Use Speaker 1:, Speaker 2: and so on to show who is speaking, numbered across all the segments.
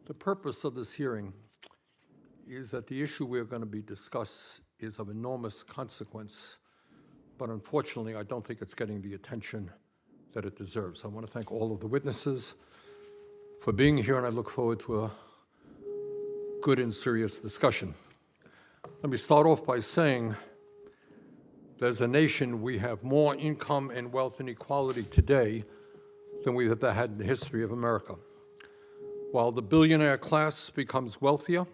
Speaker 1: The purpose of this hearing is that the issue we're going to be discussing is of enormous consequence, but unfortunately, I don't think it's getting the attention that it deserves. I want to thank all of the witnesses for being here, and I look forward to a good and serious discussion. Let me start off by saying that as a nation, we have more income and wealth inequality today than we've ever had in the history of America. While the billionaire class becomes wealthier,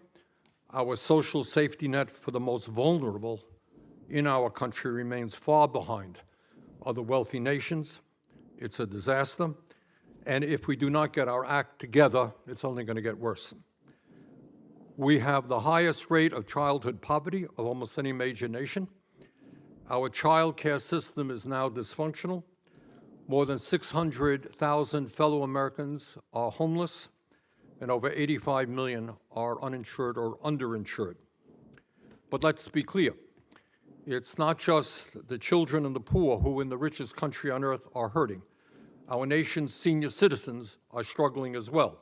Speaker 1: our social safety net for the most vulnerable in our country remains far behind other wealthy nations. It's a disaster, and if we do not get our act together, it's only going to get worse. We have the highest rate of childhood poverty of almost any major nation. Our child care system is now dysfunctional. More than 600,000 fellow Americans are homeless, and over 85 million are uninsured or underinsured. But let's be clear. It's not just the children and the poor who in the richest country on earth are hurting. Our nation's senior citizens are struggling as well.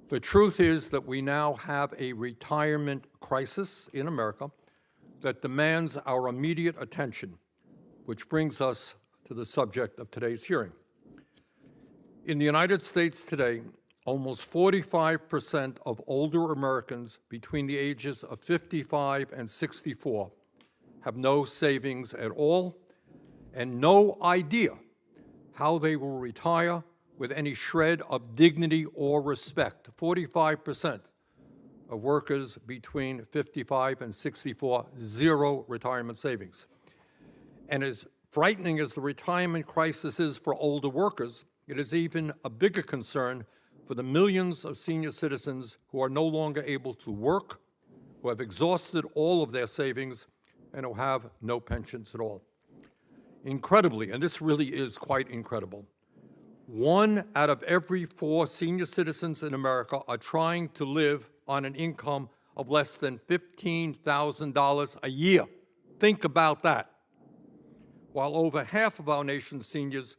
Speaker 1: The truth is that we now have a retirement crisis in America that demands our immediate attention, which brings us to the subject of today's hearing. In the United States today, almost 45% of older Americans between the ages of 55 and 64 have no savings at all and no idea how they will retire with any shred of dignity or respect. 45% of workers between 55 and 64, zero retirement savings. And as frightening as the retirement crisis is for older workers, it is even a bigger concern for the millions of senior citizens who are no longer able to work, who have exhausted all of their savings, and who have no pensions at all. Incredibly, and this really is quite incredible, 1 out of every 4 senior citizens in America are trying to live on an income of less than $15,000 a year. Think about that. While over half of our nation's seniors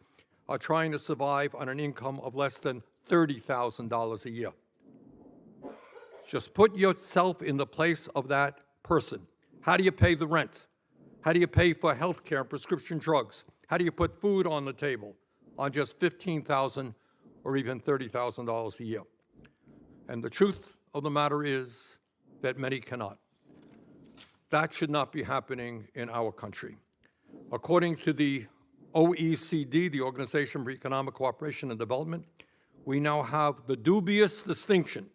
Speaker 1: are trying to survive on an income of less than $30,000 a year. Just put yourself in the place of that person. How do you pay the rent? How do you pay for health care and prescription drugs? How do you put food on the table on just $15,000 or even $30,000 a year? And the truth of the matter is that many cannot. That should not be happening in our country. According to the OECD, the Organization for Economic Cooperation and Development, we now have the dubious distinction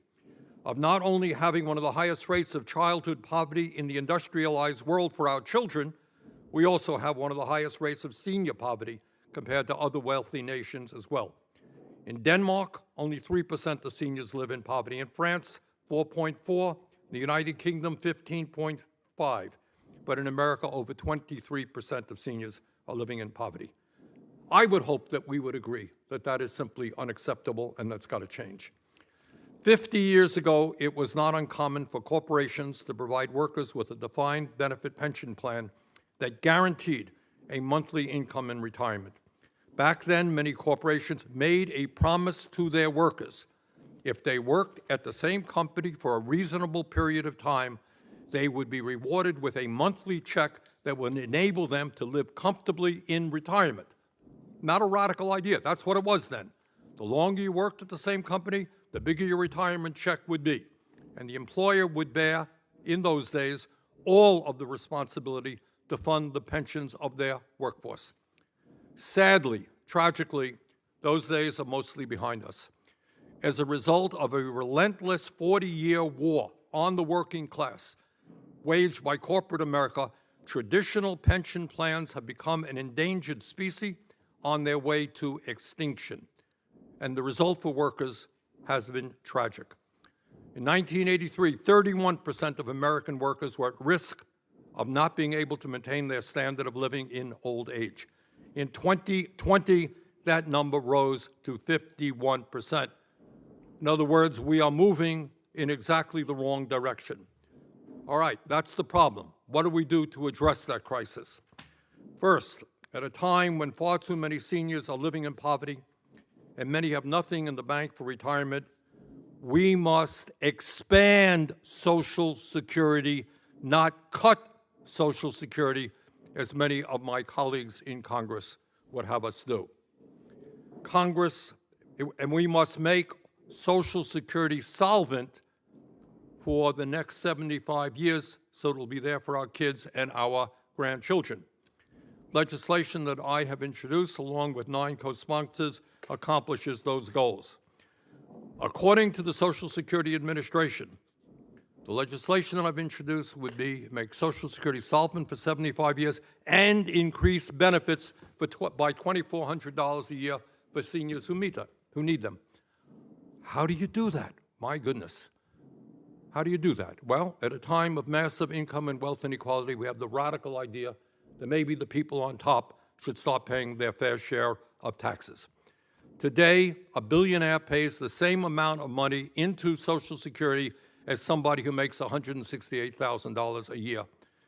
Speaker 1: of not only having one of the highest rates of childhood poverty in the industrialized world for our children, we also have one of the highest rates of senior poverty compared to other wealthy nations as well. In Denmark, only 3% of seniors live in poverty. In France, 4.4%. The United Kingdom, 15.5%. But in America, over 23% of seniors are living in poverty. I would hope that we would agree that that is simply unacceptable and that's got to change. 50 years ago, it was not uncommon for corporations to provide workers with a defined benefit pension plan that guaranteed a monthly income in retirement. Back then, many corporations made a promise to their workers. If they worked at the same company for a reasonable period of time, they would be rewarded with a monthly check that would enable them to live comfortably in retirement. Not a radical idea. That's what it was then. The longer you worked at the same company, the bigger your retirement check would be. And the employer would bear, in those days, all of the responsibility to fund the pensions of their workforce. Sadly, tragically, those days are mostly behind us. As a result of a relentless 40-year war on the working class, waged by corporate America, traditional pension plans have become an endangered species on their way to extinction. And the result for workers has been tragic. In 1983, 31% of American workers were at risk of not being able to maintain their standard of living in old age. In 2020, that number rose to 51%. In other words, we are moving in exactly the wrong direction. All right, that's the problem. What do we do to address that crisis? First, at a time when far too many seniors are living in poverty and many have nothing in the bank for retirement, We must expand Social Security, not cut Social Security, as many of my colleagues in Congress would have us do. And we must make Social Security solvent for the next 75 years so it'll be there for our kids and our grandchildren. Legislation that I have introduced, along with 9 co-sponsors, accomplishes those goals. According to the Social Security Administration, the legislation that I've introduced would make Social Security solvent for 75 years and increase benefits by $2,400 a year for seniors who need them. How do you do that? My goodness. How do you do that? Well, at a time of massive income and wealth inequality, we have the radical idea that maybe the people on top should start paying their fair share of taxes. Today, a billionaire pays the same amount of money into Social Security as somebody who makes $168,000 a year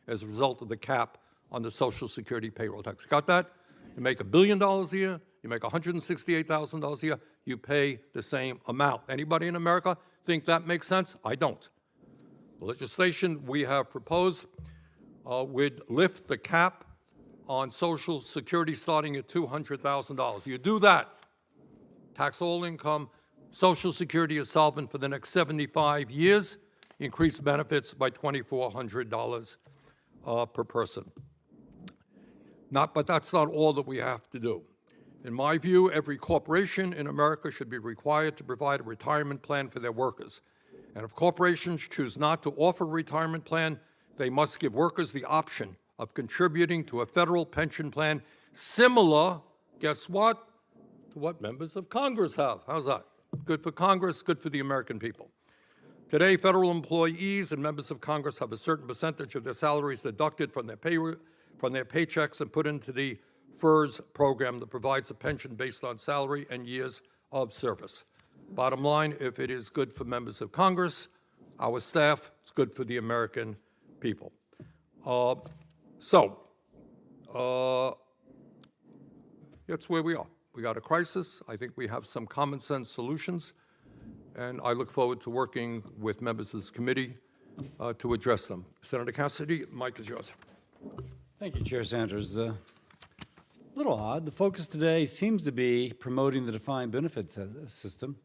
Speaker 1: as a result of the cap on the Social Security payroll tax. Got that? You make $1 billion a year, you make $168,000 a year, you pay the same amount. Anybody in America think that makes sense? I don't. The legislation we have proposed would lift the cap on Social Security starting at $200,000. You do that, tax all income, Social Security is solvent for the next 75 years, increase benefits by $2,400 per person. But that's not all that we have to do. In my view, every corporation in America should be required to provide a retirement plan for their workers. And if corporations choose not to offer a retirement plan, they must give workers the option of contributing to a federal pension plan similar, guess what, to what members of Congress have. How's that? Good for Congress, good for the American people. Today, federal employees and members of Congress have a certain percentage of their salaries deducted from their paychecks and put into the FERS program that provides a pension based on salary and years of service. Bottom line, if it is good for members of Congress, our staff, it's good for the American people. That's where we are. We got a crisis. I think we have some common sense solutions, and I look forward to working with members of this committee to address them. Senator Cassidy, Mike is yours.
Speaker 2: Thank you, Chair Sanders. A little odd. The focus today seems to be promoting the defined benefits system,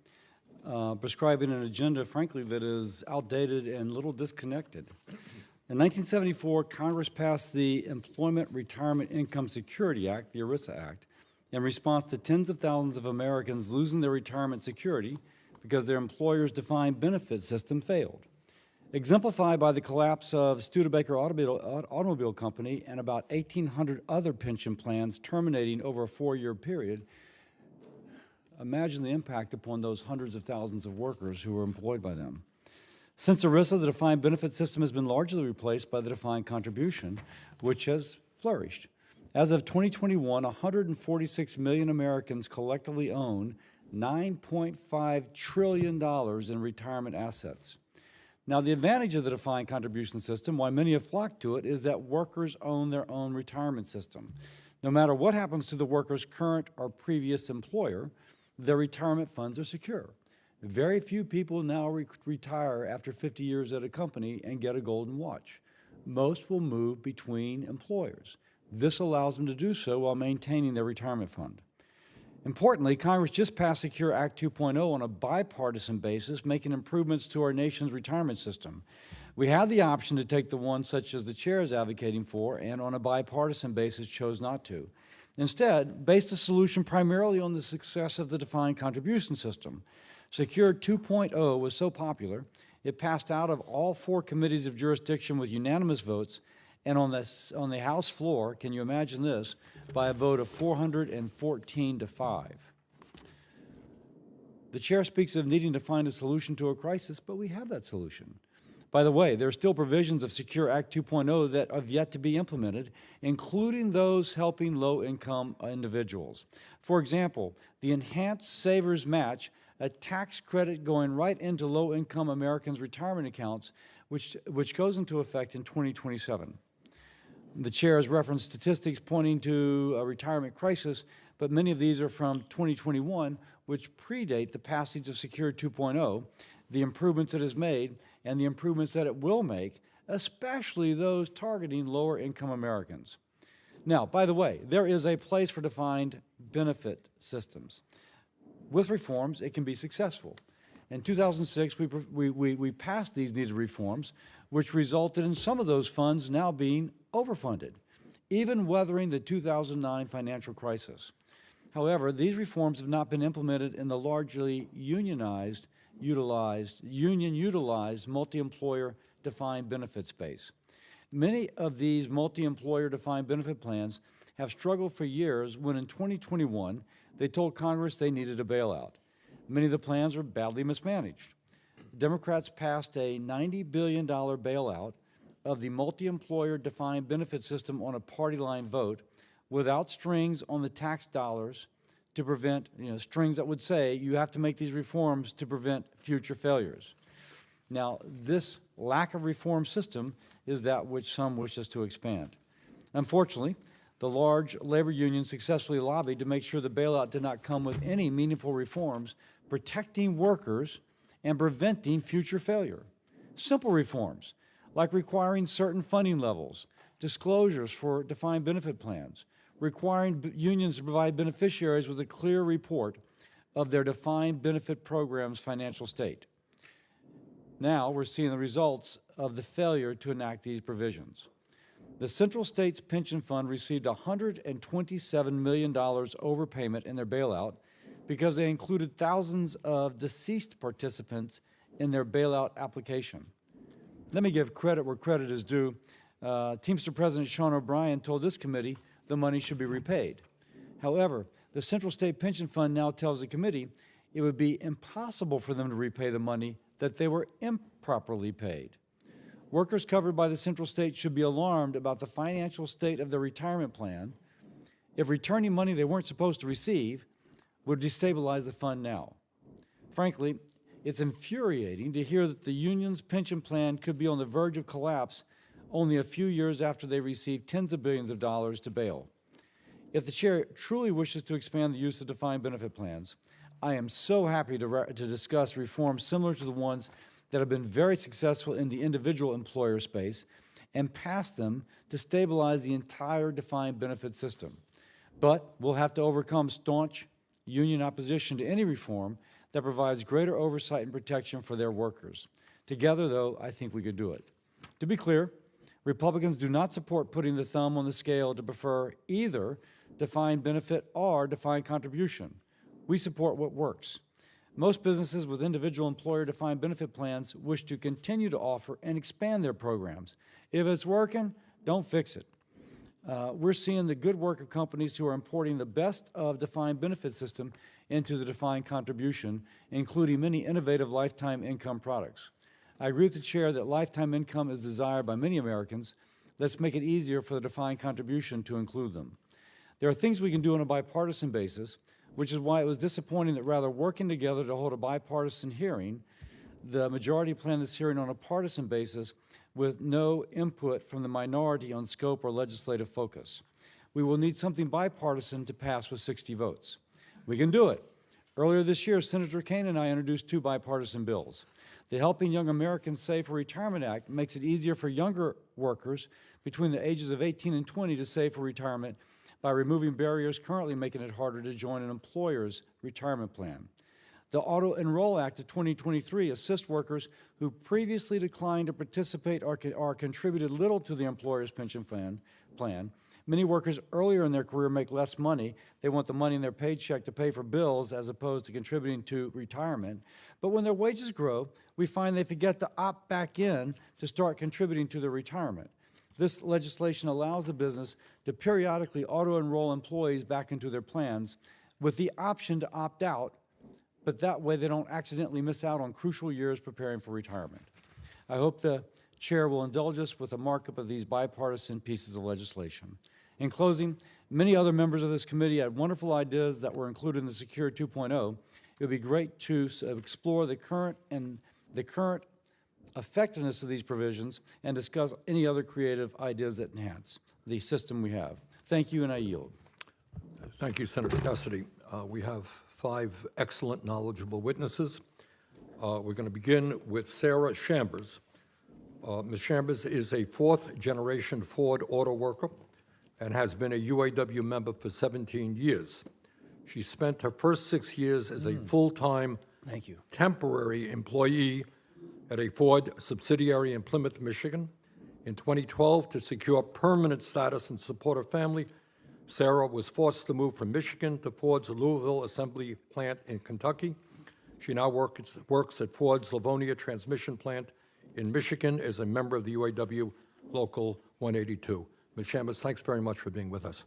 Speaker 2: prescribing an agenda, frankly, that is outdated and little disconnected. In 1974, Congress passed the Employment Retirement Income Security Act, the ERISA Act, in response to tens of thousands of Americans losing their retirement security because their employer's defined benefit system failed. Exemplified by the collapse of Studebaker Automobile Company and about 1,800 other pension plans terminating over a 4-year period, imagine the impact upon those hundreds of thousands of workers who were employed by them. Since ERISA, the defined benefit system has been largely replaced by the defined contribution, which has flourished. As of 2021, 146 million Americans collectively own $9.5 trillion in retirement assets. Now, the advantage of the defined contribution system, why many have flocked to it, is that workers own their own retirement system. No matter what happens to the worker's current or previous employer, their retirement funds are secure. Very few people now retire after 50 years at a company and get a golden watch. Most will move between employers. This allows them to do so while maintaining their retirement fund. Importantly, Congress just passed Secure Act 2.0 on a bipartisan basis, making improvements to our nation's retirement system. We had the option to take the one such as the chair is advocating for, and on a bipartisan basis chose not to. Instead, based the solution primarily on the success of the defined contribution system. Secure 2.0 was so popular, it passed out of all 4 committees of jurisdiction with unanimous votes, and on the House floor, can you imagine this, by a vote of 414 to 5. The chair speaks of needing to find a solution to a crisis, but we have that solution. By the way, there are still provisions of Secure Act 2.0 that have yet to be implemented, including those helping low-income individuals. For example, the Enhanced Savers Match, a tax credit going right into low-income Americans' retirement accounts, which goes into effect in 2027. The chair has referenced statistics pointing to a retirement crisis, but many of these are from 2021, which predate the passage of Secure 2.0. the improvements it has made and the improvements that it will make, especially those targeting lower-income Americans. Now, by the way, there is a place for defined benefit systems. With reforms, it can be successful. In 2006, we passed these needed reforms, which resulted in some of those funds now being overfunded, even weathering the 2009 financial crisis. However, these reforms have not been implemented in the largely union-utilized multi-employer defined benefit space. Many of these multi-employer defined benefit plans have struggled for years when in 2021 they told Congress they needed a bailout. Many of the plans were badly mismanaged. Democrats passed a $90 billion bailout of the multi-employer defined benefit system on a party line vote without strings on the tax dollars to prevent, strings that would say you have to make these reforms to prevent future failures. Now, this lack of reform system is that which some wish us to expand. Unfortunately, the large labor union successfully lobbied to make sure the bailout did not come with any meaningful reforms protecting workers and preventing future failure. Simple reforms, like requiring certain funding levels, disclosures for defined benefit plans, requiring unions to provide beneficiaries with a clear report of their defined benefit program's financial state. Now we're seeing the results of the failure to enact these provisions. The Central States Pension Fund received $127 million overpayment in their bailout because they included thousands of deceased participants in their bailout application. Let me give credit where credit is due. Teamster President Sean O'Brien told this committee the money should be repaid. However, the Central State Pension Fund now tells the committee it would be impossible for them to repay the money that they were improperly paid. Workers covered by the Central State should be alarmed about the financial state of their retirement plan if returning money they weren't supposed to receive would destabilize the fund now. Frankly, it's infuriating to hear that the union's pension plan could be on the verge of collapse only a few years after they received tens of billions of dollars to bail. If the chair truly wishes to expand the use of defined benefit plans, I am so happy to discuss reforms similar to the ones that have been very successful in the individual employer space and pass them to stabilize the entire defined benefit system. But we'll have to overcome staunch union opposition to any reform that provides greater oversight and protection for their workers. Together, though, I think we could do it. To be clear, Republicans do not support putting the thumb on the scale to prefer either defined benefit or defined contribution. We support what works. Most businesses with individual employer defined benefit plans wish to continue to offer and expand their programs. If it's working, don't fix it. We're seeing the good work of companies who are importing the best of defined benefit system into the defined contribution, including many innovative lifetime income products. I agree with the chair that lifetime income is desired by many Americans. Let's make it easier for the defined contribution to include them. There are things we can do on a bipartisan basis, which is why it was disappointing that rather working together to hold a bipartisan hearing, the majority planned this hearing on a partisan basis with no input from the minority on scope or legislative focus. We will need something bipartisan to pass with 60 votes. We can do it. Earlier this year, Senator Kaine and I introduced two bipartisan bills. The Helping Young Americans Save for Retirement Act makes it easier for younger workers between the ages of 18 and 20 to save for retirement by removing barriers currently making it harder to join an employer's retirement plan. The Auto Enroll Act of 2023 assists workers who previously declined to participate or contributed little to the employer's pension plan. Many workers earlier in their career make less money. They want the money in their paycheck to pay for bills as opposed to contributing to retirement. But when their wages grow, we find they forget to opt back in to start contributing to their retirement. This legislation allows the business to periodically auto-enroll employees back into their plans with the option to opt out, but that way they don't accidentally miss out on crucial years preparing for retirement. I hope the chair will indulge us with a markup of these bipartisan pieces of legislation. In closing, many other members of this committee had wonderful ideas that were included in the Secure 2.0. It would be great to explore the current effectiveness of these provisions and discuss any other creative ideas that enhance the system we have. Thank you, and I yield.
Speaker 1: Thank you, Senator Cassidy. We have 5 excellent, knowledgeable witnesses. We're going to begin with Sarah Chambers. Ms. Chambers is a fourth-generation Ford auto worker and has been a UAW member for 17 years. She spent her first 6 years as a full-time temporary employee at a Ford subsidiary in Plymouth, Michigan. In 2012, to secure permanent status and support her family, Sarah was forced to move from Michigan to Ford's Louisville assembly plant in Kentucky. She now works at Ford's Livonia transmission plant in Michigan as a member of the UAW Local 182. Ms. Chambers, thanks very much for being with us.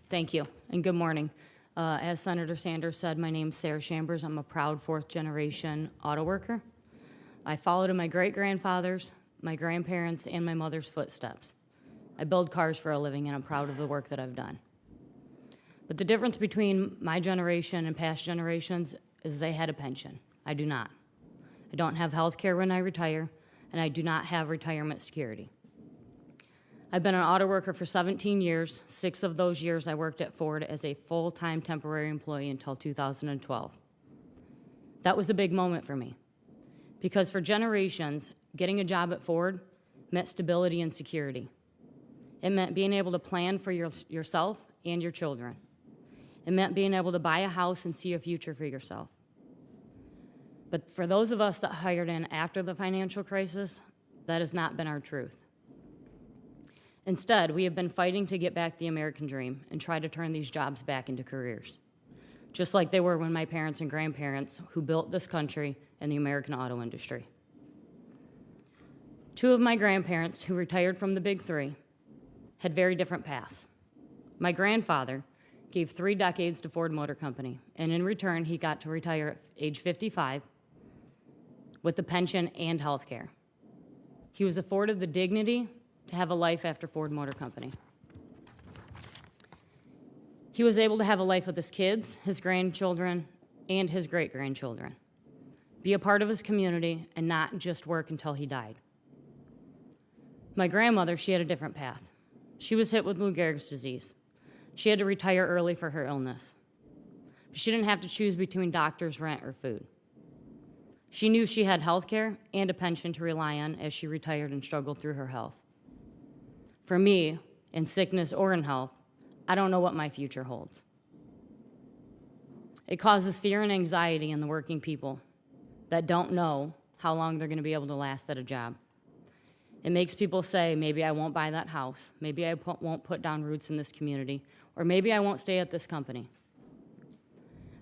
Speaker 3: Thank you, and good morning. As Senator Sanders said, my name's Sarah Chambers. I'm a proud fourth-generation auto worker. I followed in my great-grandfather's, my grandparents', and my mother's footsteps. I build cars for a living, and I'm proud of the work that I've done. But the difference between my generation and past generations is they had a pension. I do not. I don't have health care when I retire, and I do not have retirement security. I've been an auto worker for 17 years. 6 of those years I worked at Ford as a full-time temporary employee until 2012. That was a big moment for me, because for generations, getting a job at Ford meant stability and security. It meant being able to plan for yourself and your children. It meant being able to buy a house and see a future for yourself. But for those of us that hired in after the financial crisis, that has not been our truth. Instead, we have been fighting to get back the American dream and try to turn these jobs back into careers, just like they were when my parents and grandparents who built this country and the American auto industry. 2 of my grandparents who retired from the Big Three had very different paths. My grandfather gave 3 decades to Ford Motor Company, and in return, he got to retire at age 55 with a pension and health care. He was afforded the dignity to have a life after Ford Motor Company. He was able to have a life with his kids, his grandchildren, and his great-grandchildren, be a part of his community, and not just work until he died. My grandmother, she had a different path. She was hit with Lou Gehrig's disease. She had to retire early for her illness. But she didn't have to choose between doctors, rent, or food. She knew she had health care and a pension to rely on as she retired and struggled through her health. For me, in sickness or in health, I don't know what my future holds. It causes fear and anxiety in the working people that don't know how long they're going to be able to last at a job. It makes people say, maybe I won't buy that house, maybe I won't put down roots in this community, or maybe I won't stay at this company.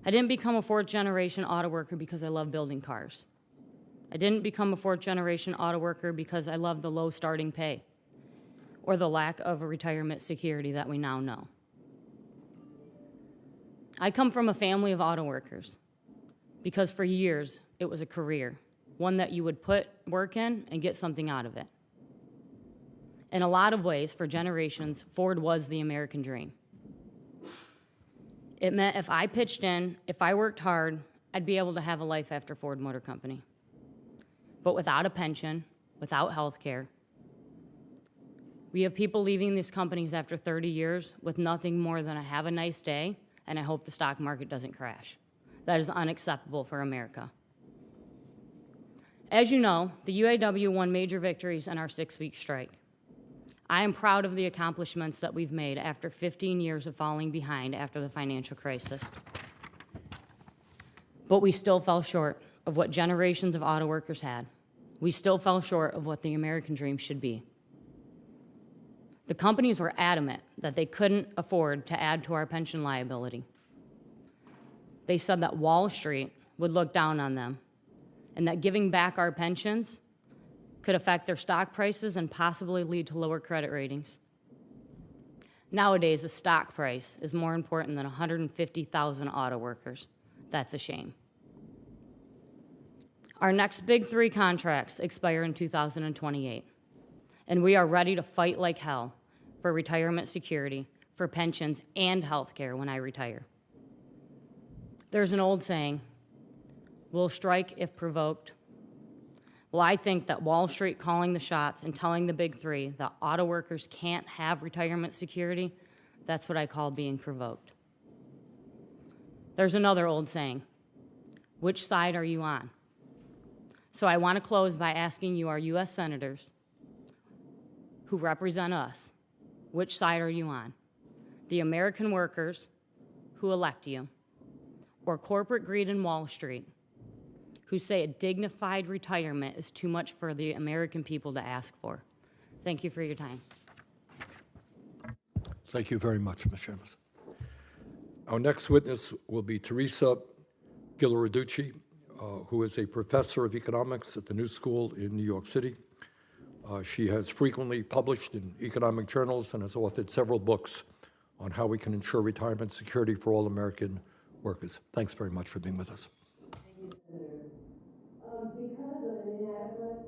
Speaker 3: I didn't become a fourth-generation auto worker because I love building cars. I didn't become a fourth-generation auto worker because I love the low starting pay or the lack of a retirement security that we now know. I come from a family of auto workers because for years it was a career, one that you would put work in and get something out of it. In a lot of ways, for generations, Ford was the American dream. It meant if I pitched in, if I worked hard, I'd be able to have a life after Ford Motor Company. But without a pension, without health care, we have people leaving these companies after 30 years with nothing more than a have a nice day, and I hope the stock market doesn't crash. That is unacceptable for America. As you know, the UAW won major victories in our 6-week strike. I am proud of the accomplishments that we've made after 15 years of falling behind after the financial crisis. But we still fell short of what generations of auto workers had. We still fell short of what the American dream should be. The companies were adamant that they couldn't afford to add to our pension liability. They said that Wall Street would look down on them and that giving back our pensions could affect their stock prices and possibly lead to lower credit ratings. Nowadays, a stock price is more important than 150,000 auto workers. That's a shame. Our next big 3 contracts expire in 2028, and we are ready to fight like hell for retirement security, for pensions, and health care when I retire. There's an old saying, we'll strike if provoked. Well, I think that Wall Street calling the shots and telling the big 3 that auto workers can't have retirement security, that's what I call being provoked. There's another old saying, Which side are you on? So I want to close by asking you, our U.S. senators who represent us, which side are you on? The American workers who elect you, or corporate greed in Wall Street, who say a dignified retirement is too much for the American people to ask for? Thank you for your time.
Speaker 1: Thank you very much, Ms. Chambers. Our next witness will be Teresa Ghilarducci, who is a professor of economics at the New School in New York City. She has frequently published in economic journals and has authored several books on how we can ensure retirement security for all American workers. Thanks very much for being with us.
Speaker 4: Thank you, Senator. Because of an inadequate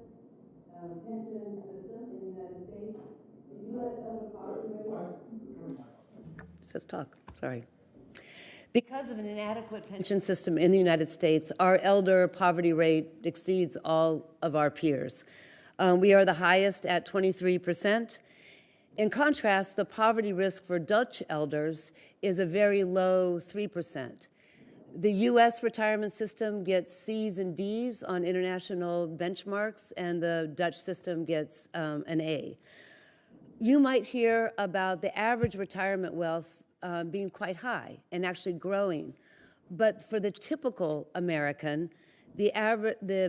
Speaker 4: pension system in the United States, the U.S. elder poverty rate... It says talk, sorry. Because of an inadequate pension system in the United States, our elder poverty rate exceeds all of our peers. We are the highest at 23%. In contrast, the poverty risk for Dutch elders is a very low 3%. The U.S. retirement system gets C's and D's on international benchmarks, and the Dutch system gets an A. You might hear about the average retirement wealth being quite high and actually growing. But for the typical American, the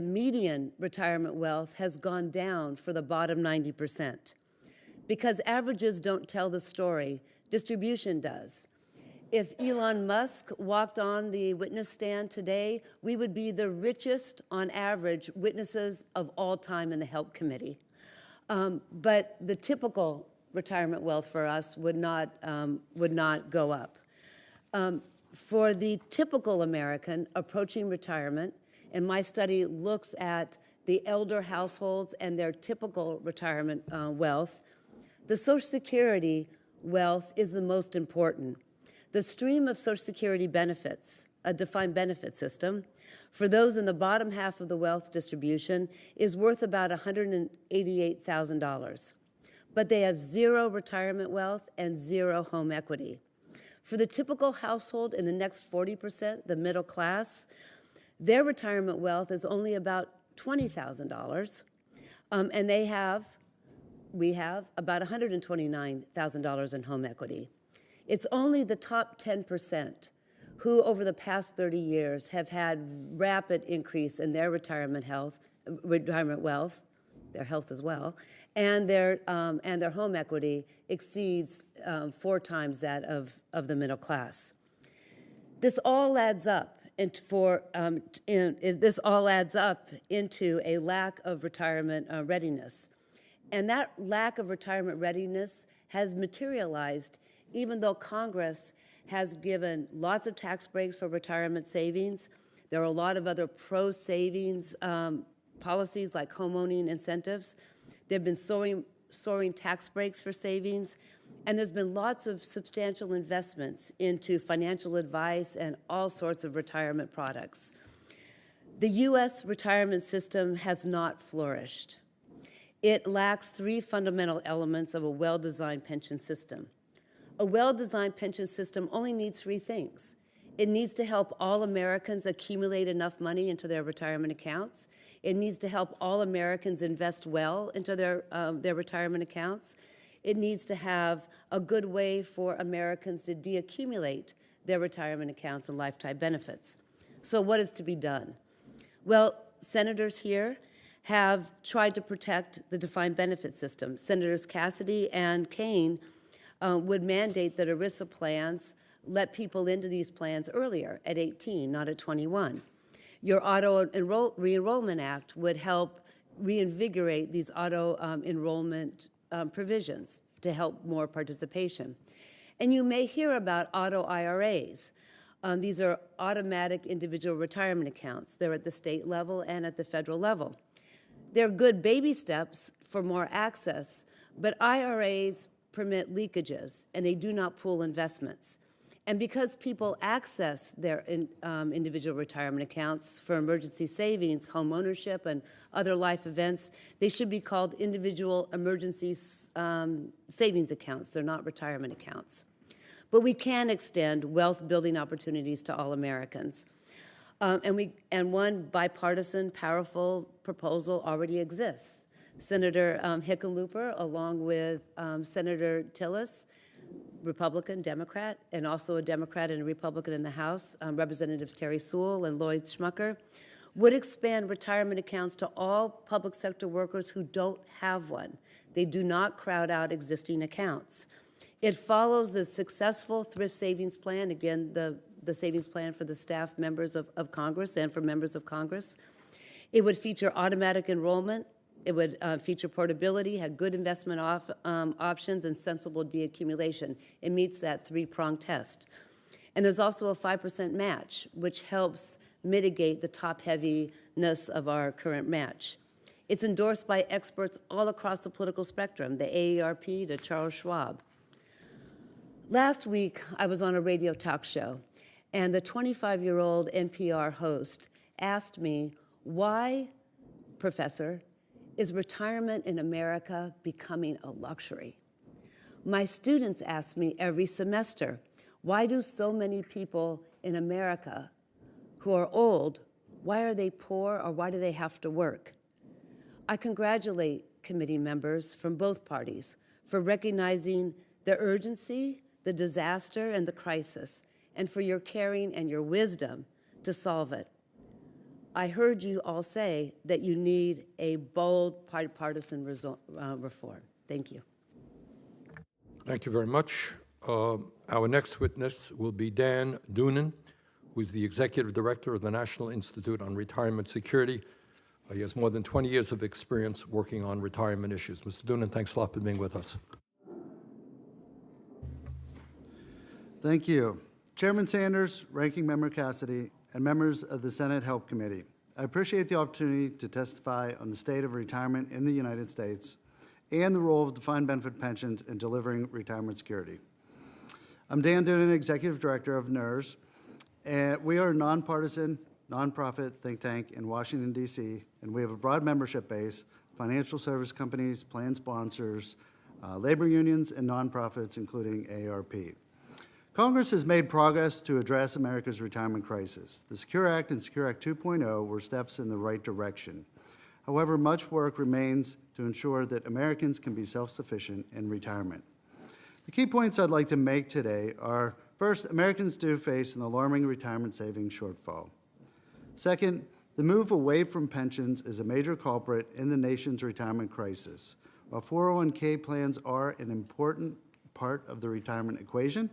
Speaker 4: median retirement wealth has gone down for the bottom 90%. Because averages don't tell the story, distribution does. If Elon Musk walked on the witness stand today, we would be the richest, on average, witnesses of all time in the HELP Committee. But the typical retirement wealth for us would not go up. For the typical American approaching retirement, and my study looks at the elder households and their typical retirement wealth, the Social Security wealth is the most important. The stream of Social Security benefits, a defined benefit system, for those in the bottom half of the wealth distribution is worth about $188,000. But they have zero retirement wealth and zero home equity. For the typical household in the next 40%, the middle class, their retirement wealth is only about $20,000, and we have about $129,000 in home equity. It's only the top 10% who, over the past 30 years, have had rapid increase in their retirement wealth, their health as well, and their home equity exceeds 4 times that of the middle class. This all adds up into a lack of retirement readiness. And that lack of retirement readiness has materialized even though Congress has given lots of tax breaks for retirement savings. There are a lot of other pro-savings policies like homeowning incentives. There have been soaring tax breaks for savings. And there's been lots of substantial investments into financial advice and all sorts of retirement products. The U.S. retirement system has not flourished. It lacks 3 fundamental elements of a well-designed pension system. A well-designed pension system only needs 3 things. It needs to help all Americans accumulate enough money into their retirement accounts. It needs to help all Americans invest well into their retirement accounts. It needs to have a good way for Americans to deaccumulate their retirement accounts and lifetime benefits. So what is to be done? Well, senators here have tried to protect the defined benefit system. Senators Cassidy and Kaine would mandate that ERISA plans let people into these plans earlier, at 18, not at 21. Your Auto Re-enrollment Act would help reinvigorate these auto enrollment provisions to help more participation. And you may hear about auto IRAs. These are automatic individual retirement accounts. They're at the state level and at the federal level. They're good baby steps for more access, but IRAs permit leakages, and they do not pool investments. And because people access their individual retirement accounts for emergency savings, home ownership, and other life events, they should be called individual emergency savings accounts. They're not retirement accounts. But we can extend wealth-building opportunities to all Americans. And one bipartisan, powerful proposal already exists. Senator Hickenlooper, along with Senator Tillis, Republican, Democrat, and also a Democrat and a Republican in the House, Representatives Terry Sewell and Lloyd Schmucker, would expand retirement accounts to all public sector workers who don't have one. They do not crowd out existing accounts. It follows the successful thrift savings plan, again, the savings plan for the staff members of Congress and for members of Congress. It would feature automatic enrollment. It would feature portability, have good investment options, and sensible deaccumulation. It meets that three-pronged test. And there's also a 5% match, which helps mitigate the top-heaviness of our current match. It's endorsed by experts all across the political spectrum, the AARP to Charles Schwab. Last week, I was on a radio talk show, and the 25-year-old NPR host asked me, why, Professor, is retirement in America becoming a luxury? My students ask me every semester, why do so many people in America who are old, why are they poor or why do they have to work? I congratulate committee members from both parties for recognizing the urgency, the disaster, and the crisis, and for your caring and your wisdom to solve it. I heard you all say that you need a bold bipartisan reform. Thank you.
Speaker 1: Thank you very much. Our next witness will be Dan Doonan, who is the Executive Director of the National Institute on Retirement Security. He has more than 20 years of experience working on retirement issues. Mr. Doonan, thanks a lot for being with us.
Speaker 5: Thank you. Chairman Sanders, Ranking Member Cassidy, and members of the Senate Help Committee, I appreciate the opportunity to testify on the state of retirement in the United States and the role of defined benefit pensions in delivering retirement security. I'm Dan Doonan, Executive Director of NERS, and we are a nonpartisan, nonprofit think tank in Washington, D.C., and we have a broad membership base, financial service companies, plan sponsors, labor unions, and nonprofits, including AARP. Congress has made progress to address America's retirement crisis. The Secure Act and Secure Act 2.0 were steps in the right direction. However, much work remains to ensure that Americans can be self-sufficient in retirement. The key points I'd like to make today are, first, Americans do face an alarming retirement savings shortfall. Second, the move away from pensions is a major culprit in the nation's retirement crisis. While 401k plans are an important part of the retirement equation,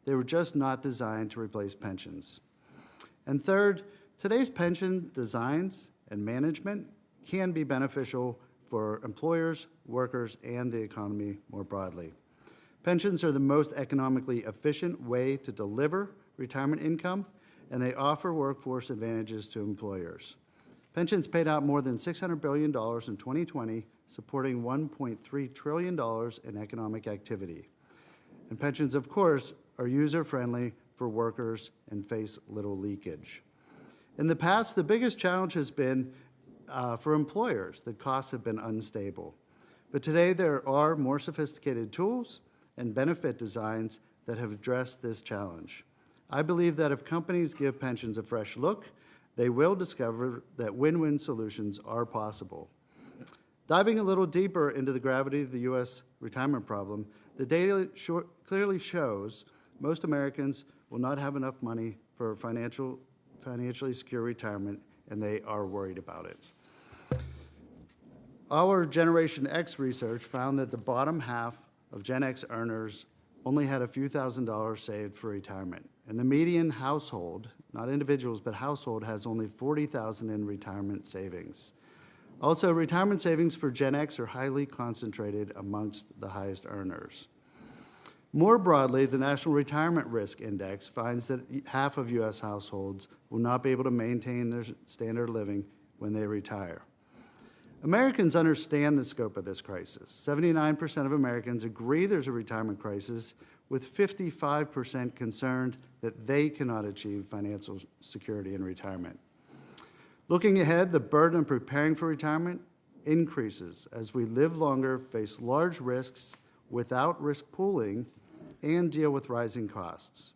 Speaker 5: they were just not designed to replace pensions. And third, today's pension designs and management can be beneficial for employers, workers, and the economy more broadly. Pensions are the most economically efficient way to deliver retirement income, and they offer workforce advantages to employers. Pensions paid out more than $600 billion in 2020, supporting $1.3 trillion in economic activity. And pensions, of course, are user-friendly for workers and face little leakage. In the past, the biggest challenge has been for employers that costs have been unstable. But today, there are more sophisticated tools and benefit designs that have addressed this challenge. I believe that if companies give pensions a fresh look, they will discover that win-win solutions are possible. Diving a little deeper into the gravity of the U.S. retirement problem, the data clearly shows most Americans will not have enough money for financially secure retirement, and they are worried about it. Our Generation X research found that the bottom half of Gen X earners only had a few $1,000s saved for retirement. And the median household, not individuals, but household, has only $40,000 in retirement savings. Also, retirement savings for Gen X are highly concentrated amongst the highest earners. More broadly, the National Retirement Risk Index finds that half of U.S. households will not be able to maintain their standard of living when they retire. Americans understand the scope of this crisis. 79% of Americans agree there's a retirement crisis, with 55% concerned that they cannot achieve financial security in retirement. Looking ahead, the burden of preparing for retirement increases as we live longer, face large risks without risk pooling, and deal with rising costs.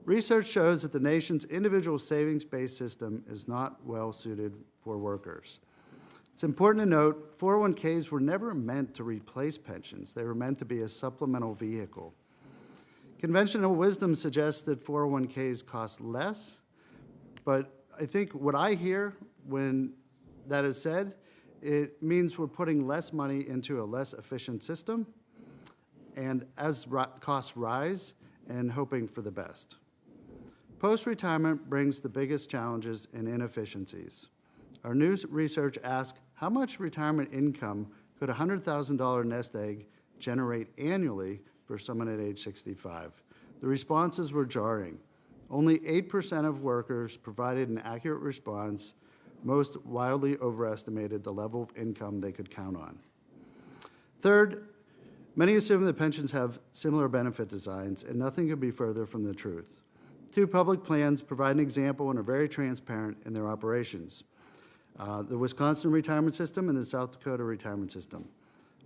Speaker 5: Research shows that the nation's individual savings-based system is not well suited for workers. It's important to note 401ks were never meant to replace pensions. They were meant to be a supplemental vehicle. Conventional wisdom suggests that 401ks cost less, but I think what I hear when that is said, it means we're putting less money into a less efficient system, and as costs rise, and hoping for the best. Post-retirement brings the biggest challenges and inefficiencies. Our new research asks, how much retirement income could a $100,000 nest egg generate annually for someone at age 65? The responses were jarring. Only 8% of workers provided an accurate response. Most wildly overestimated the level of income they could count on. Third, many assume that pensions have similar benefit designs, and nothing could be further from the truth. Two public plans provide an example and are very transparent in their operations. The Wisconsin retirement system and the South Dakota retirement system.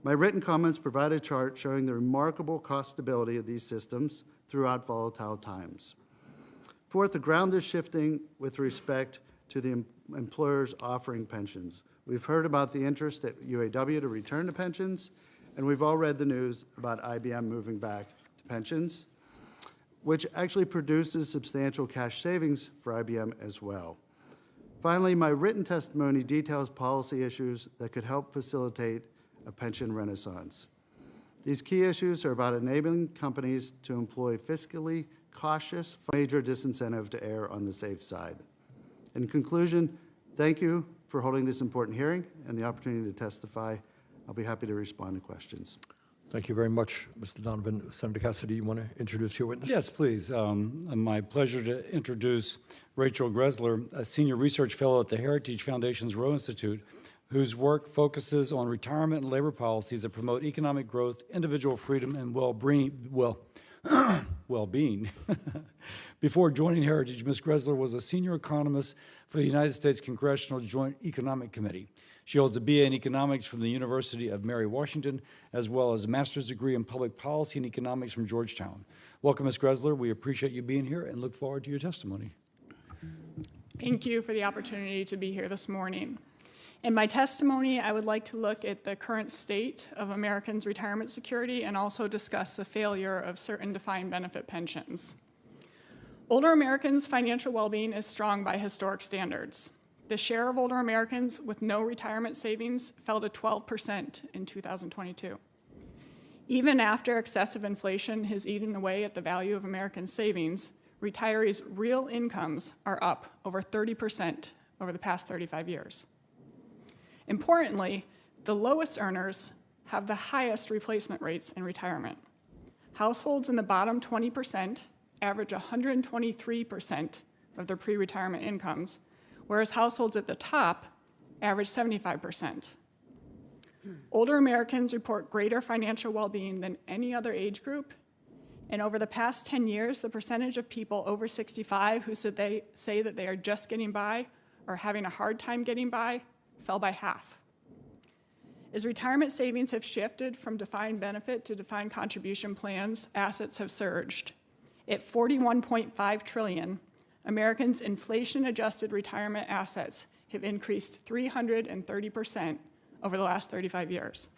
Speaker 5: My written comments provide a chart showing the remarkable cost stability of these systems throughout volatile times. Fourth, the ground is shifting with respect to the employers offering pensions. We've heard about the interest at UAW to return to pensions, and we've all read the news about IBM moving back to pensions, which actually produces substantial cash savings for IBM as well. Finally, my written testimony details policy issues that could help facilitate a pension renaissance. These key issues are about enabling companies to employ fiscally cautious, major disincentive to err on the safe side. In conclusion, thank you for holding this important hearing and the opportunity to testify. I'll be happy to respond to questions.
Speaker 1: Thank you very much, Mr. Donovan. Senator Cassidy, you want to introduce your witness?
Speaker 2: Yes, please. My pleasure to introduce Rachel Greszler, a senior research fellow at the Heritage Foundation's Rowe Institute, whose work focuses on retirement and labor policies that promote economic growth, individual freedom, and well-being. Before joining Heritage, Ms. Greszler was a senior economist for the United States Congressional Joint Economic Committee. She holds a BA in economics from the University of Mary Washington, as well as a master's degree in public policy and economics from Georgetown. Welcome, Ms. Greszler. We appreciate you being here and look forward to your testimony.
Speaker 6: Thank you for the opportunity to be here this morning. In my testimony, I would like to look at the current state of Americans' retirement security and also discuss the failure of certain defined benefit pensions. Older Americans' financial well-being is strong by historic standards. The share of older Americans with no retirement savings fell to 12% in 2022. Even after excessive inflation has eaten away at the value of American savings, retirees' real incomes are up over 30% over the past 35 years. Importantly, the lowest earners have the highest replacement rates in retirement. Households in the bottom 20% average 123% of their pre-retirement incomes, whereas households at the top average 75%. Older Americans report greater financial well-being than any other age group, and over the past 10 years, the percentage of people over 65 who say that they are just getting by or having a hard time getting by fell by half. As retirement savings have shifted from defined benefit to defined contribution plans, assets have surged. At $41.5 trillion, Americans' inflation-adjusted retirement assets have increased 330% over the last 35 years.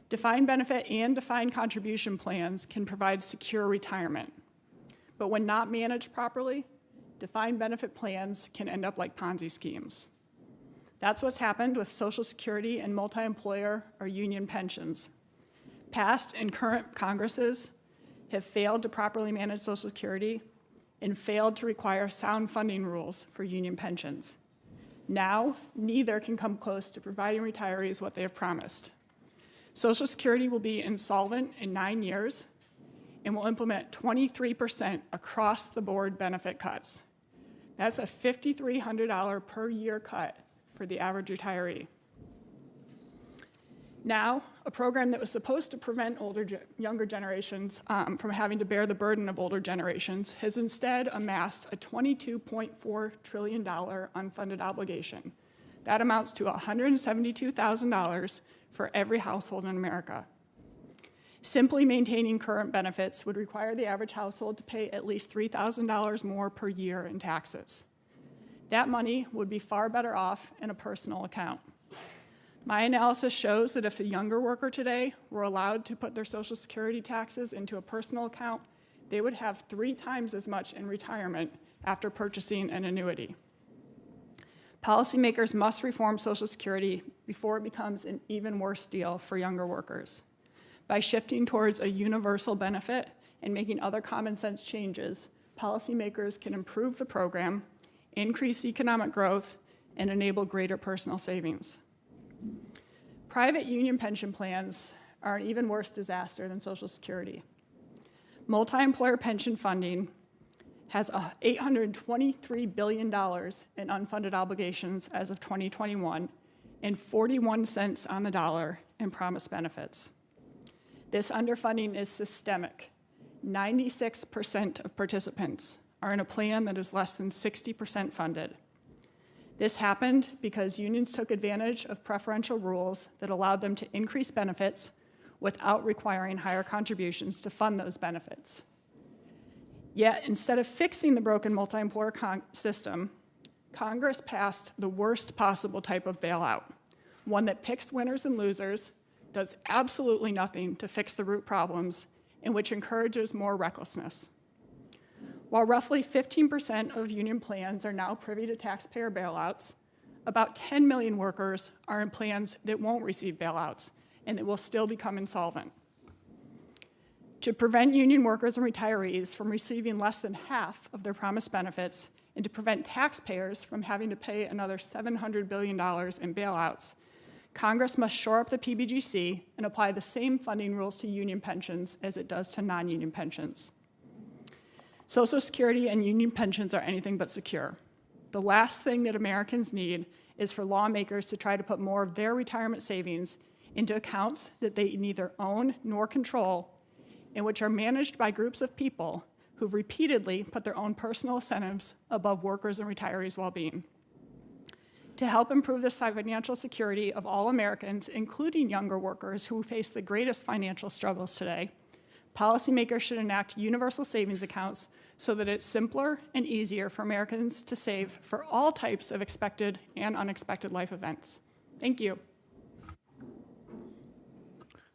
Speaker 6: Defined benefit and defined contribution plans can provide secure retirement. But when not managed properly, defined benefit plans can end up like Ponzi schemes. That's what's happened with Social Security and multi-employer or union pensions. Past and current Congresses have failed to properly manage Social Security and failed to require sound funding rules for union pensions. Now, neither can come close to providing retirees what they have promised. Social Security will be insolvent in 9 years and will implement 23% across the board benefit cuts. That's a $5,300 per year cut for the average retiree. Now, a program that was supposed to prevent younger generations from having to bear the burden of older generations has instead amassed a $22.4 trillion unfunded obligation. That amounts to $172,000 for every household in America. Simply maintaining current benefits would require the average household to pay at least $3,000 more per year in taxes. That money would be far better off in a personal account. My analysis shows that if the younger worker today were allowed to put their Social Security taxes into a personal account, they would have 3 times as much in retirement after purchasing an annuity. Policymakers must reform Social Security before it becomes an even worse deal for younger workers. By shifting towards a universal benefit and making other common sense changes, policymakers can improve the program, increase economic growth, and enable greater personal savings. Private union pension plans are an even worse disaster than Social Security. Multi-employer pension funding has $823 billion in unfunded obligations as of 2021 and 41 cents on the dollar in promised benefits. This underfunding is systemic. 96% of participants are in a plan that is less than 60% funded. This happened because unions took advantage of preferential rules that allowed them to increase benefits without requiring higher contributions to fund those benefits. Yet, instead of fixing the broken multi-employer system, Congress passed the worst possible type of bailout, one that picks winners and losers, does absolutely nothing to fix the root problems, and which encourages more recklessness. While roughly 15% of union plans are now privy to taxpayer bailouts, about 10 million workers are in plans that won't receive bailouts and that will still become insolvent. To prevent union workers and retirees from receiving less than half of their promised benefits and to prevent taxpayers from having to pay another $700 billion in bailouts, Congress must shore up the PBGC and apply the same funding rules to union pensions as it does to non-union pensions. Social Security and union pensions are anything but secure. The last thing that Americans need is for lawmakers to try to put more of their retirement savings into accounts that they neither own nor control and which are managed by groups of people who've repeatedly put their own personal incentives above workers' and retirees' well-being. To help improve the financial security of all Americans, including younger workers who face the greatest financial struggles today, policymakers should enact universal savings accounts so that it's simpler and easier for Americans to save for all types of expected and unexpected life events. Thank you.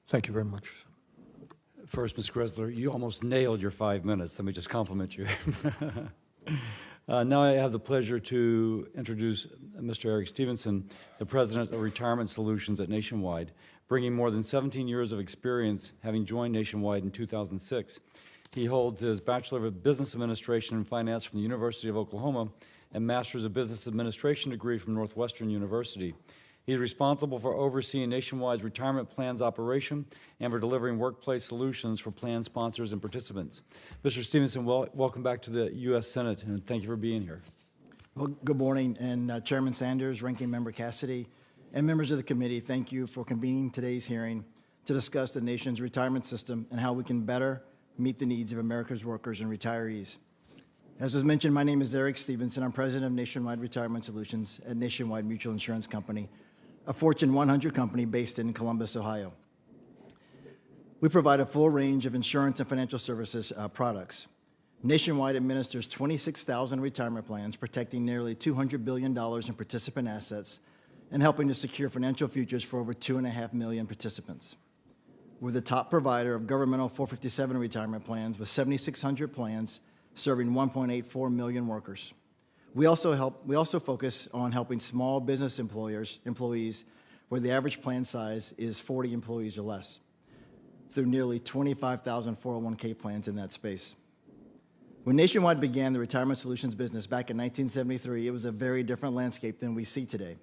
Speaker 1: Thank you very much.
Speaker 2: First, Ms. Greszler, you almost nailed your 5 minutes. Let me just compliment you. Now I have the pleasure to introduce Mr. Eric Stevenson, the President of Retirement Solutions at Nationwide, bringing more than 17 years of experience, having joined Nationwide in 2006. He holds his Bachelor of Business Administration and Finance from the University of Oklahoma and Master's of Business Administration degree from Northwestern University. He's responsible for overseeing Nationwide's retirement plans operation and for delivering workplace solutions for plan sponsors and participants. Mr. Stevenson, welcome back to the U.S. Senate, and thank you for being here.
Speaker 7: Well, good morning, and Chairman Sanders, Ranking Member Cassidy, and members of the committee, thank you for convening today's hearing to discuss the nation's retirement system and how we can better meet the needs of America's workers and retirees. As was mentioned, my name is Eric Stevenson. I'm President of Nationwide Retirement Solutions at Nationwide Mutual Insurance Company, a Fortune 100 company based in Columbus, Ohio. We provide a full range of insurance and financial services products. Nationwide administers 26,000 retirement plans, protecting nearly $200 billion in participant assets and helping to secure financial futures for over 2.5 million participants. We're the top provider of governmental 457 retirement plans with 7,600 plans serving 1.84 million workers. We also focus on helping small business employees where the average plan size is 40 employees or less, through nearly 25,000 401k plans in that space. When Nationwide began the retirement solutions business back in 1973, it was a very different landscape than we see today.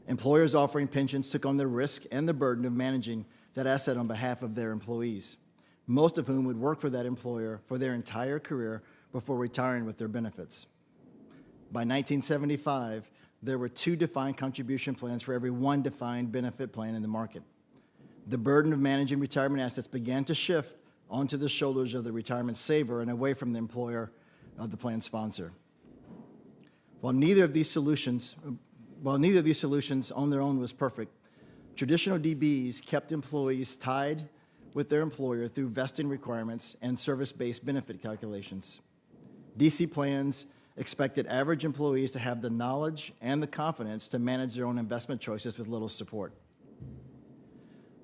Speaker 7: Employers offering pensions took on the risk and the burden of managing that asset on behalf of their employees, most of whom would work for that employer for their entire career before retiring with their benefits. By 1975, there were 2 defined contribution plans for every 1 defined benefit plan in the market. The burden of managing retirement assets began to shift onto the shoulders of the retirement saver and away from the employer of the plan sponsor. While neither of these solutions on their own was perfect, traditional DBs kept employees tied with their employer through vesting requirements and service-based benefit calculations. DC plans expected average employees to have the knowledge and the confidence to manage their own investment choices with little support.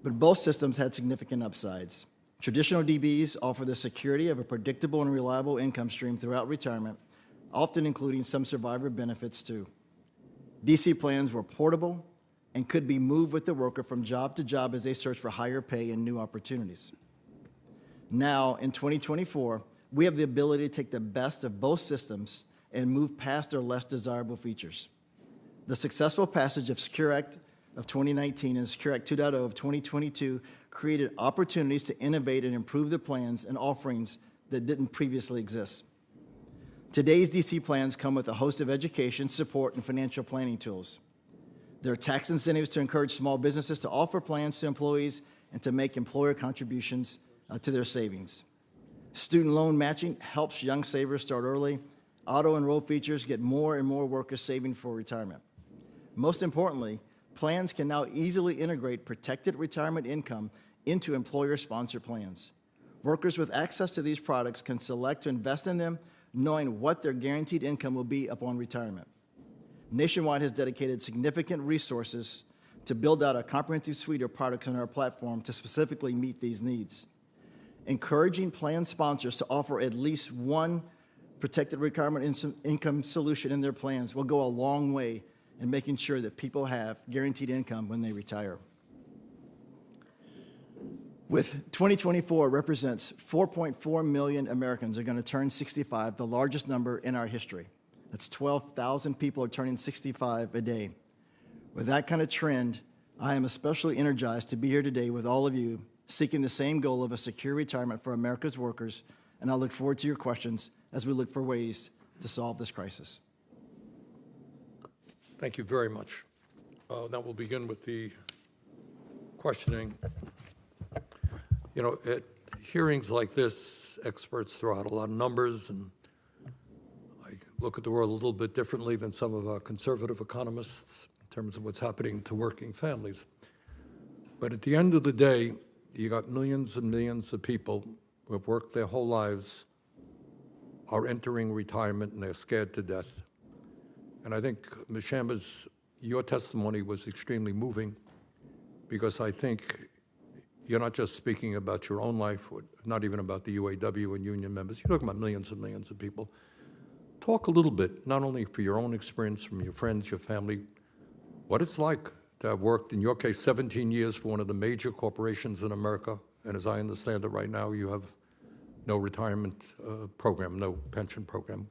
Speaker 7: But both systems had significant upsides. Traditional DBs offer the security of a predictable and reliable income stream throughout retirement, often including some survivor benefits too. DC plans were portable and could be moved with the worker from job to job as they search for higher pay and new opportunities. Now, in 2024, we have the ability to take the best of both systems and move past their less desirable features. The successful passage of Secure Act of 2019 and Secure Act 2.0 of 2022 created opportunities to innovate and improve the plans and offerings that didn't previously exist. Today's DC plans come with a host of education, support, and financial planning tools. There are tax incentives to encourage small businesses to offer plans to employees and to make employer contributions to their savings. Student loan matching helps young savers start early. Auto-enroll features get more and more workers saving for retirement. Most importantly, plans can now easily integrate protected retirement income into employer-sponsored plans. Workers with access to these products can select to invest in them, knowing what their guaranteed income will be upon retirement. Nationwide has dedicated significant resources to build out a comprehensive suite of products on our platform to specifically meet these needs. Encouraging plan sponsors to offer at least one protected retirement income solution in their plans will go a long way in making sure that people have guaranteed income when they retire. With 2024 represents 4.4 million Americans are going to turn 65, the largest number in our history. That's 12,000 people are turning 65 a day. With that kind of trend, I am especially energized to be here today with all of you seeking the same goal of a secure retirement for America's workers, and I look forward to your questions as we look for ways to solve this crisis.
Speaker 1: Thank you very much. Now we'll begin with the questioning. You know, at hearings like this, experts throw out a lot of numbers, and I look at the world a little bit differently than some of our conservative economists in terms of what's happening to working families. But at the end of the day, you got millions and millions of people who have worked their whole lives, are entering retirement, and they're scared to death. And I think, Ms. Chambers, your testimony was extremely moving, because I think you're not just speaking about your own life, or not even about the UAW and union members. You're talking about millions and millions of people. Talk a little bit, not only for your own experience, from your friends, your family, what it's like to have worked, in your case, 17 years for one of the major corporations in America, and as I understand it right now, you have no retirement program, no pension program.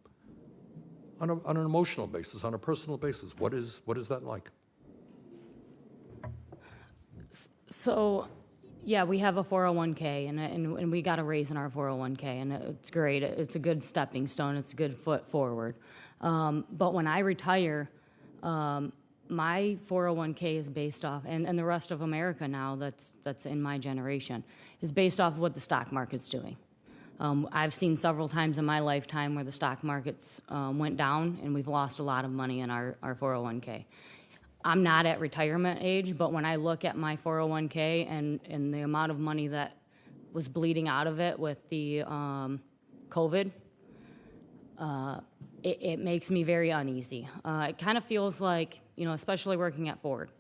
Speaker 1: On an emotional basis, on a personal basis, what is that like?
Speaker 3: So, yeah, we have a 401k, and we got a raise in our 401k, and it's great. It's a good stepping stone. It's a good foot forward. But when I retire, my 401k is based off, and the rest of America now that's in my generation, is based off of what the stock market's doing. I've seen several times in my lifetime where the stock markets went down, and we've lost a lot of money in our 401k. I'm not at retirement age, but when I look at my 401k and the amount of money that was bleeding out of it with the COVID, it makes me very uneasy. It kind of feels like, especially working at Ford.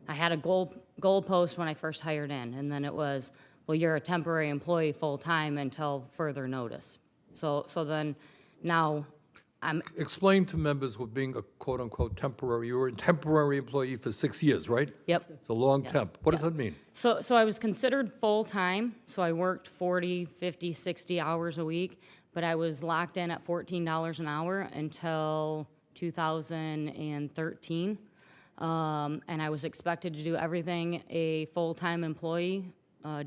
Speaker 3: I had a goal post when I first hired in, and then it was, well, you're a temporary employee full-time until further notice. So then now I'm...
Speaker 1: Explain to members what being a quote-unquote temporary, you were a temporary employee for 6 years, right?
Speaker 3: Yep.
Speaker 1: It's a long temp. What does that mean?
Speaker 3: So I was considered full-time, so I worked 40, 50, 60 hours a week, but I was locked in at $14 an hour until 2013. And I was expected to do everything a full-time employee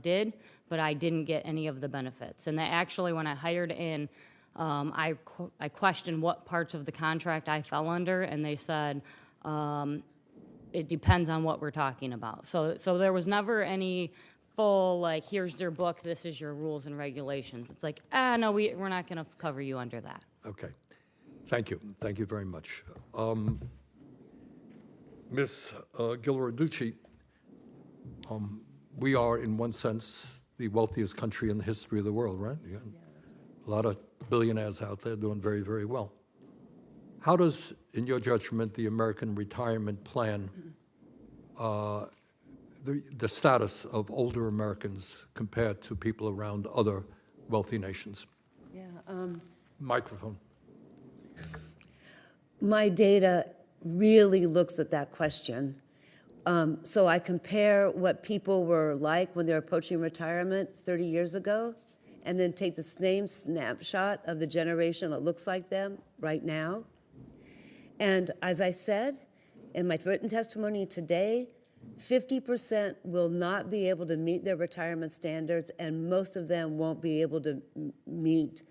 Speaker 3: did, but I didn't get any of the benefits. And that actually, when I hired in, I questioned what parts of the contract I fell under, and they said, it depends on what we're talking about. So there was never any full, like, here's your book, this is your rules and regulations. It's like, no, we're not going to cover you under that.
Speaker 1: Okay. Thank you. Thank you very much. Ms. Ghilarducci, we are, in one sense, the wealthiest country in the history of the world, right? You got a lot of billionaires out there doing very, very well. How does, in your judgment, the American retirement plan, the status of older Americans compared to people around other wealthy nations?
Speaker 4: Yeah,
Speaker 1: Microphone.
Speaker 4: my data really looks at that question. So I compare what people were like when they were approaching retirement 30 years ago, and then take the same snapshot of the generation that looks like them right now. And as I said in my written testimony today, 50% will not be able to meet their retirement standards, and most of them won't be able to meet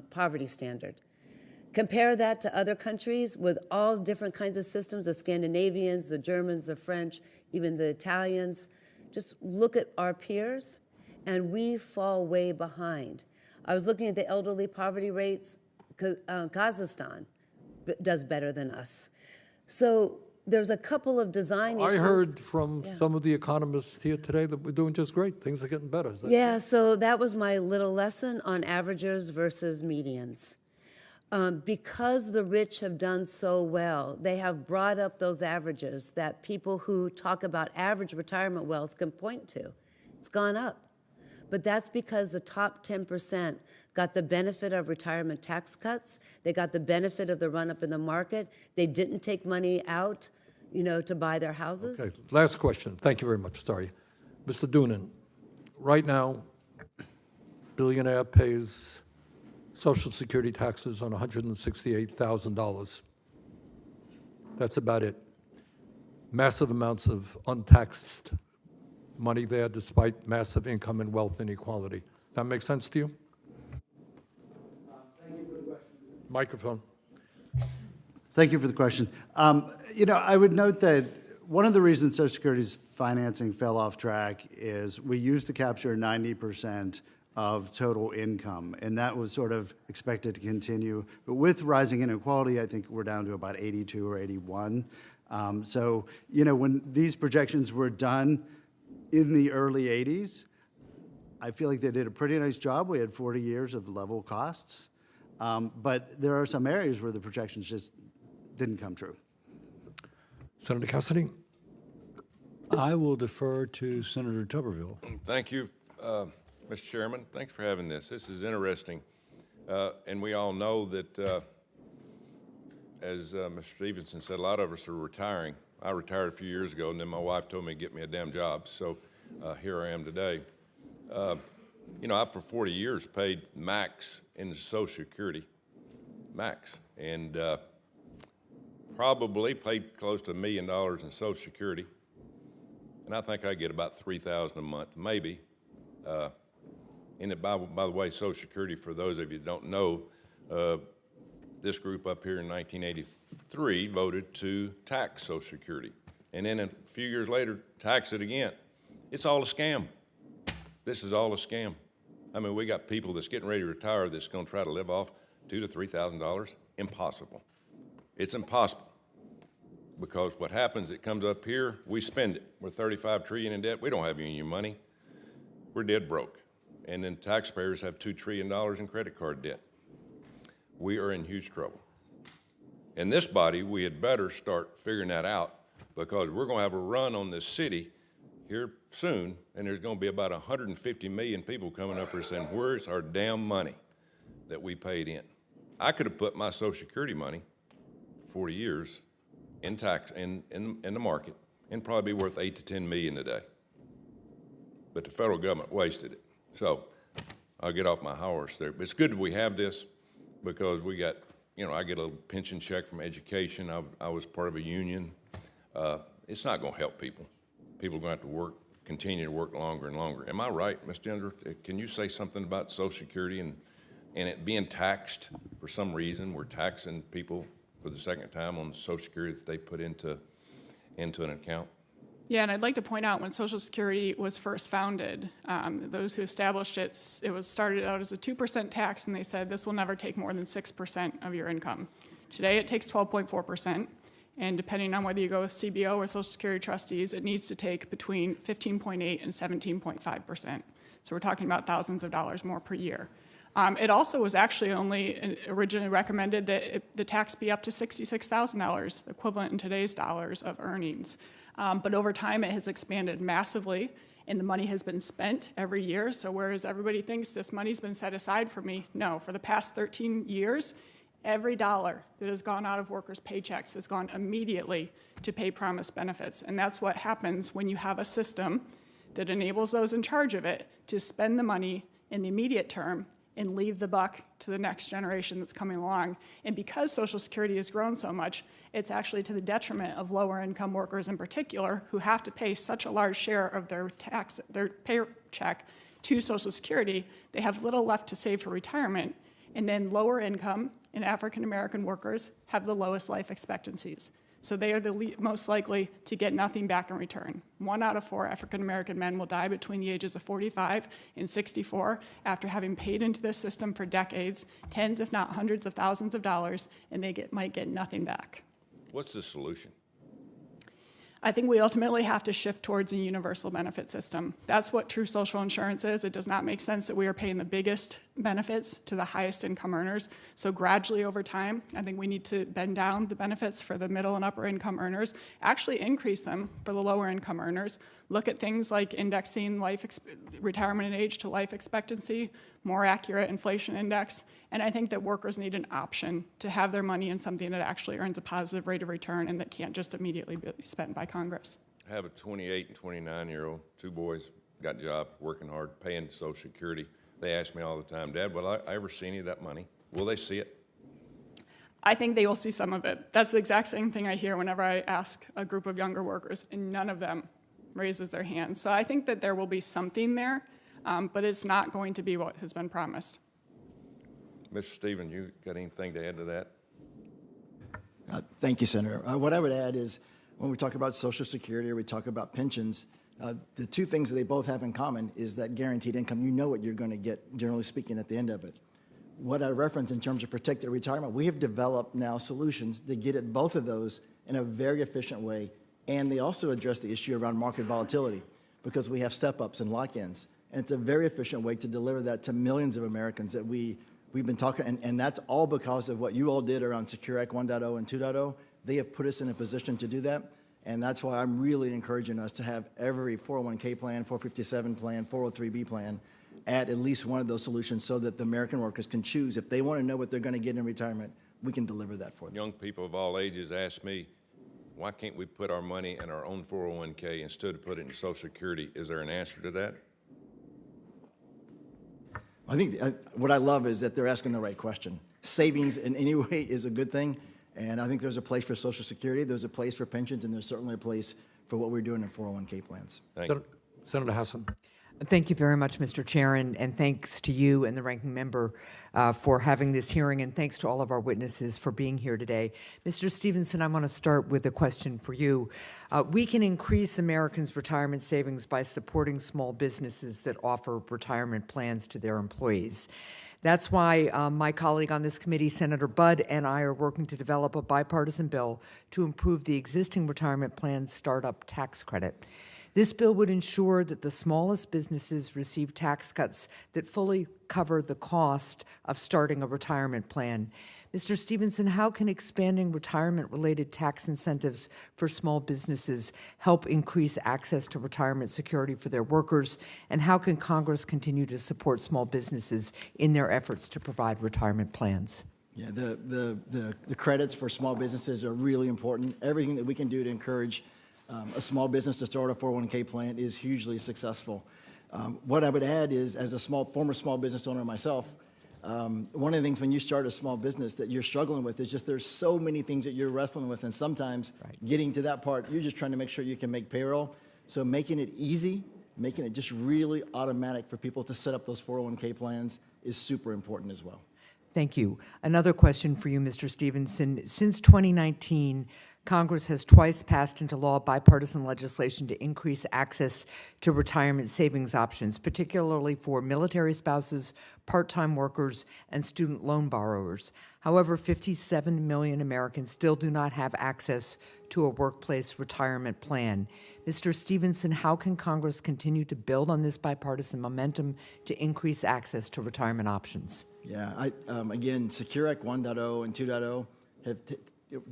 Speaker 4: poverty standard. Compare that to other countries with all different kinds of systems, the Scandinavians, the Germans, the French, even the Italians. Just look at our peers, and we fall way behind. I was looking at the elderly poverty rates. Kazakhstan does better than us. So there's a couple of design issues.
Speaker 1: I heard from some of the economists here today that we're doing just great. Things are getting better. Is that
Speaker 4: Yeah, so that was my little lesson on averages versus medians. Because the rich have done so well, they have brought up those averages that people who talk about average retirement wealth can point to. It's gone up. But that's because the top 10% got the benefit of retirement tax cuts. They got the benefit of the run-up in the market. They didn't take money out, to buy their houses.
Speaker 1: Okay, last question. Thank you very much. Sorry. Mr. Doonan, right now, billionaire pays Social Security taxes on $168,000. That's about it. Massive amounts of untaxed money there despite massive income and wealth inequality. That makes sense to you?
Speaker 5: Thank you for the question.
Speaker 1: Microphone.
Speaker 5: Thank you for the question. I would note that one of the reasons Social Security's financing fell off track is we used to capture 90% of total income, and that was sort of expected to continue. But with rising inequality, I think we're down to about 82 or 81. So, when these projections were done in the early 80s, I feel like they did a pretty nice job. We had 40 years of level costs. But there are some areas where the projections just didn't come true.
Speaker 1: Senator Cassidy?
Speaker 2: I will defer to Senator Tuberville.
Speaker 8: Thank you, Mr. Chairman. Thanks for having this. This is interesting. And we all know that, as Mr. Stevenson said, a lot of us are retiring. I retired a few years ago, and then my wife told me to get me a damn job. So here I am today. I've for 40 years paid max in Social Security, max, and probably paid close to $1 million in Social Security. And I think I get about $3,000 a month, maybe. And by the way, Social Security, for those of you who don't know, this group up here in 1983 voted to tax Social Security. And then a few years later, tax it again. It's all a scam. This is all a scam. I mean, we got people that's getting ready to retire that's going to try to live off $2,000 to $3,000. Impossible. It's impossible. Because what happens, it comes up here, we spend it. We're $35 trillion in debt. We don't have union money. We're dead broke. And then taxpayers have $2 trillion in credit card debt. We are in huge trouble. In this body, we had better start figuring that out, because we're going to have a run on this city here soon, and there's going to be about 150 million people coming up here saying, where's our damn money that we paid in? I could have put my Social Security money, 40 years, in tax, in the market, and probably be worth 8 to 10 million today. But the federal government wasted it. So I'll get off my horse there. But it's good that we have this, because we got, I get a little pension check from education. I was part of a union. It's not going to help people. People are going to have to continue to work longer and longer. Am I right, Ms. Gender? Can you say something about Social Security and it being taxed for some reason? We're taxing people for the second time on Social Security that they put into an account.
Speaker 6: Yeah, and I'd like to point out when Social Security was first founded, those who established it, it was started out as a 2% tax, and they said this will never take more than 6% of your income. Today it takes 12.4%, and depending on whether you go with CBO or Social Security trustees, it needs to take between 15.8 and 17.5%. So we're talking about thousands of dollars more per year. It also was actually only originally recommended that the tax be up to $66,000, equivalent in today's dollars of earnings. But over time, it has expanded massively, and the money has been spent every year. So whereas everybody thinks this money's been set aside for me, no, for the past 13 years, every dollar that has gone out of workers' paychecks has gone immediately to pay promised benefits. And that's what happens when you have a system that enables those in charge of it to spend the money in the immediate term and leave the buck to the next generation that's coming along. And because Social Security has grown so much, it's actually to the detriment of lower income workers in particular, who have to pay such a large share of their paycheck to Social Security. They have little left to save for retirement. And then lower income and African American workers have the lowest life expectancies. So they are the most likely to get nothing back in return. 1 out of 4 African American men will die between the ages of 45 and 64 after having paid into this system for decades, tens if not hundreds of thousands of dollars, and they might get nothing back.
Speaker 8: What's the solution?
Speaker 6: I think we ultimately have to shift towards a universal benefit system. That's what true social insurance is. It does not make sense that we are paying the biggest benefits to the highest income earners. So gradually over time, I think we need to bend down the benefits for the middle and upper income earners, actually increase them for the lower income earners. Look at things like indexing retirement age to life expectancy, more accurate inflation index. And I think that workers need an option to have their money in something that actually earns a positive rate of return and that can't just immediately be spent by Congress.
Speaker 8: I have a 28 and 29-year-old, 2 boys, got a job, working hard, paying Social Security. They ask me all the time, Dad, will I ever see any of that money? Will they see it?
Speaker 6: I think they will see some of it. That's the exact same thing I hear whenever I ask a group of younger workers, and none of them raises their hand. So I think that there will be something there, but it's not going to be what has been promised.
Speaker 8: Mr. Stevens, you got anything to add to that?
Speaker 7: Thank you, Senator. What I would add is when we talk about Social Security or we talk about pensions, the two things that they both have in common is that guaranteed income. You know what you're going to get, generally speaking, at the end of it. What I reference in terms of protected retirement, we have developed now solutions that get at both of those in a very efficient way, and they also address the issue around market volatility because we have step-ups and lock-ins, and it's a very efficient way to deliver that to millions of Americans that we've been talking, and that's all because of what you all did around Secure Act 1.0 and 2.0. They have put us in a position to do that, and that's why I'm really encouraging us to have every 401k plan, 457 plan, 403b plan at least one of those solutions so that the American workers can choose. If they want to know what they're going to get in retirement, we can deliver that for them.
Speaker 8: Young people of all ages ask me, why can't we put our money in our own 401k instead of put it in Social Security? Is there an answer to that?
Speaker 7: I think what I love is that they're asking the right question. Savings in any way is a good thing, and I think there's a place for Social Security, there's a place for pensions, and there's certainly a place for what we're doing in 401k plans.
Speaker 8: Thank you.
Speaker 1: Senator Hassan.
Speaker 9: Thank you very much, Mr. Chair, and thanks to you and the ranking member for having this hearing, and thanks to all of our witnesses for being here today. Mr. Stevenson, I want to start with a question for you. We can increase Americans' retirement savings by supporting small businesses that offer retirement plans to their employees. That's why my colleague on this committee, Senator Budd, and I are working to develop a bipartisan bill to improve the existing retirement plan startup tax credit. This bill would ensure that the smallest businesses receive tax cuts that fully cover the cost of starting a retirement plan. Mr. Stevenson, how can expanding retirement-related tax incentives for small businesses help increase access to retirement security for their workers? And how can Congress continue to support small businesses in their efforts to provide retirement plans?
Speaker 7: Yeah, the credits for small businesses are really important. Everything that we can do to encourage a small business to start a 401k plan is hugely successful. What I would add is, as a former small business owner myself, one of the things when you start a small business that you're struggling with is just there's so many things that you're wrestling with, and sometimes getting to that part, you're just trying to make sure you can make payroll. So making it easy, making it just really automatic for people to set up those 401k plans is super important as well.
Speaker 9: Thank you. Another question for you, Mr. Stevenson. Since 2019, Congress has twice passed into law bipartisan legislation to increase access to retirement savings options, particularly for military spouses, part-time workers, and student loan borrowers. However, 57 million Americans still do not have access to a workplace retirement plan. Mr. Stevenson, how can Congress continue to build on this bipartisan momentum to increase access to retirement options?
Speaker 7: Yeah, again, Secure Act 1.0 and 2.0 have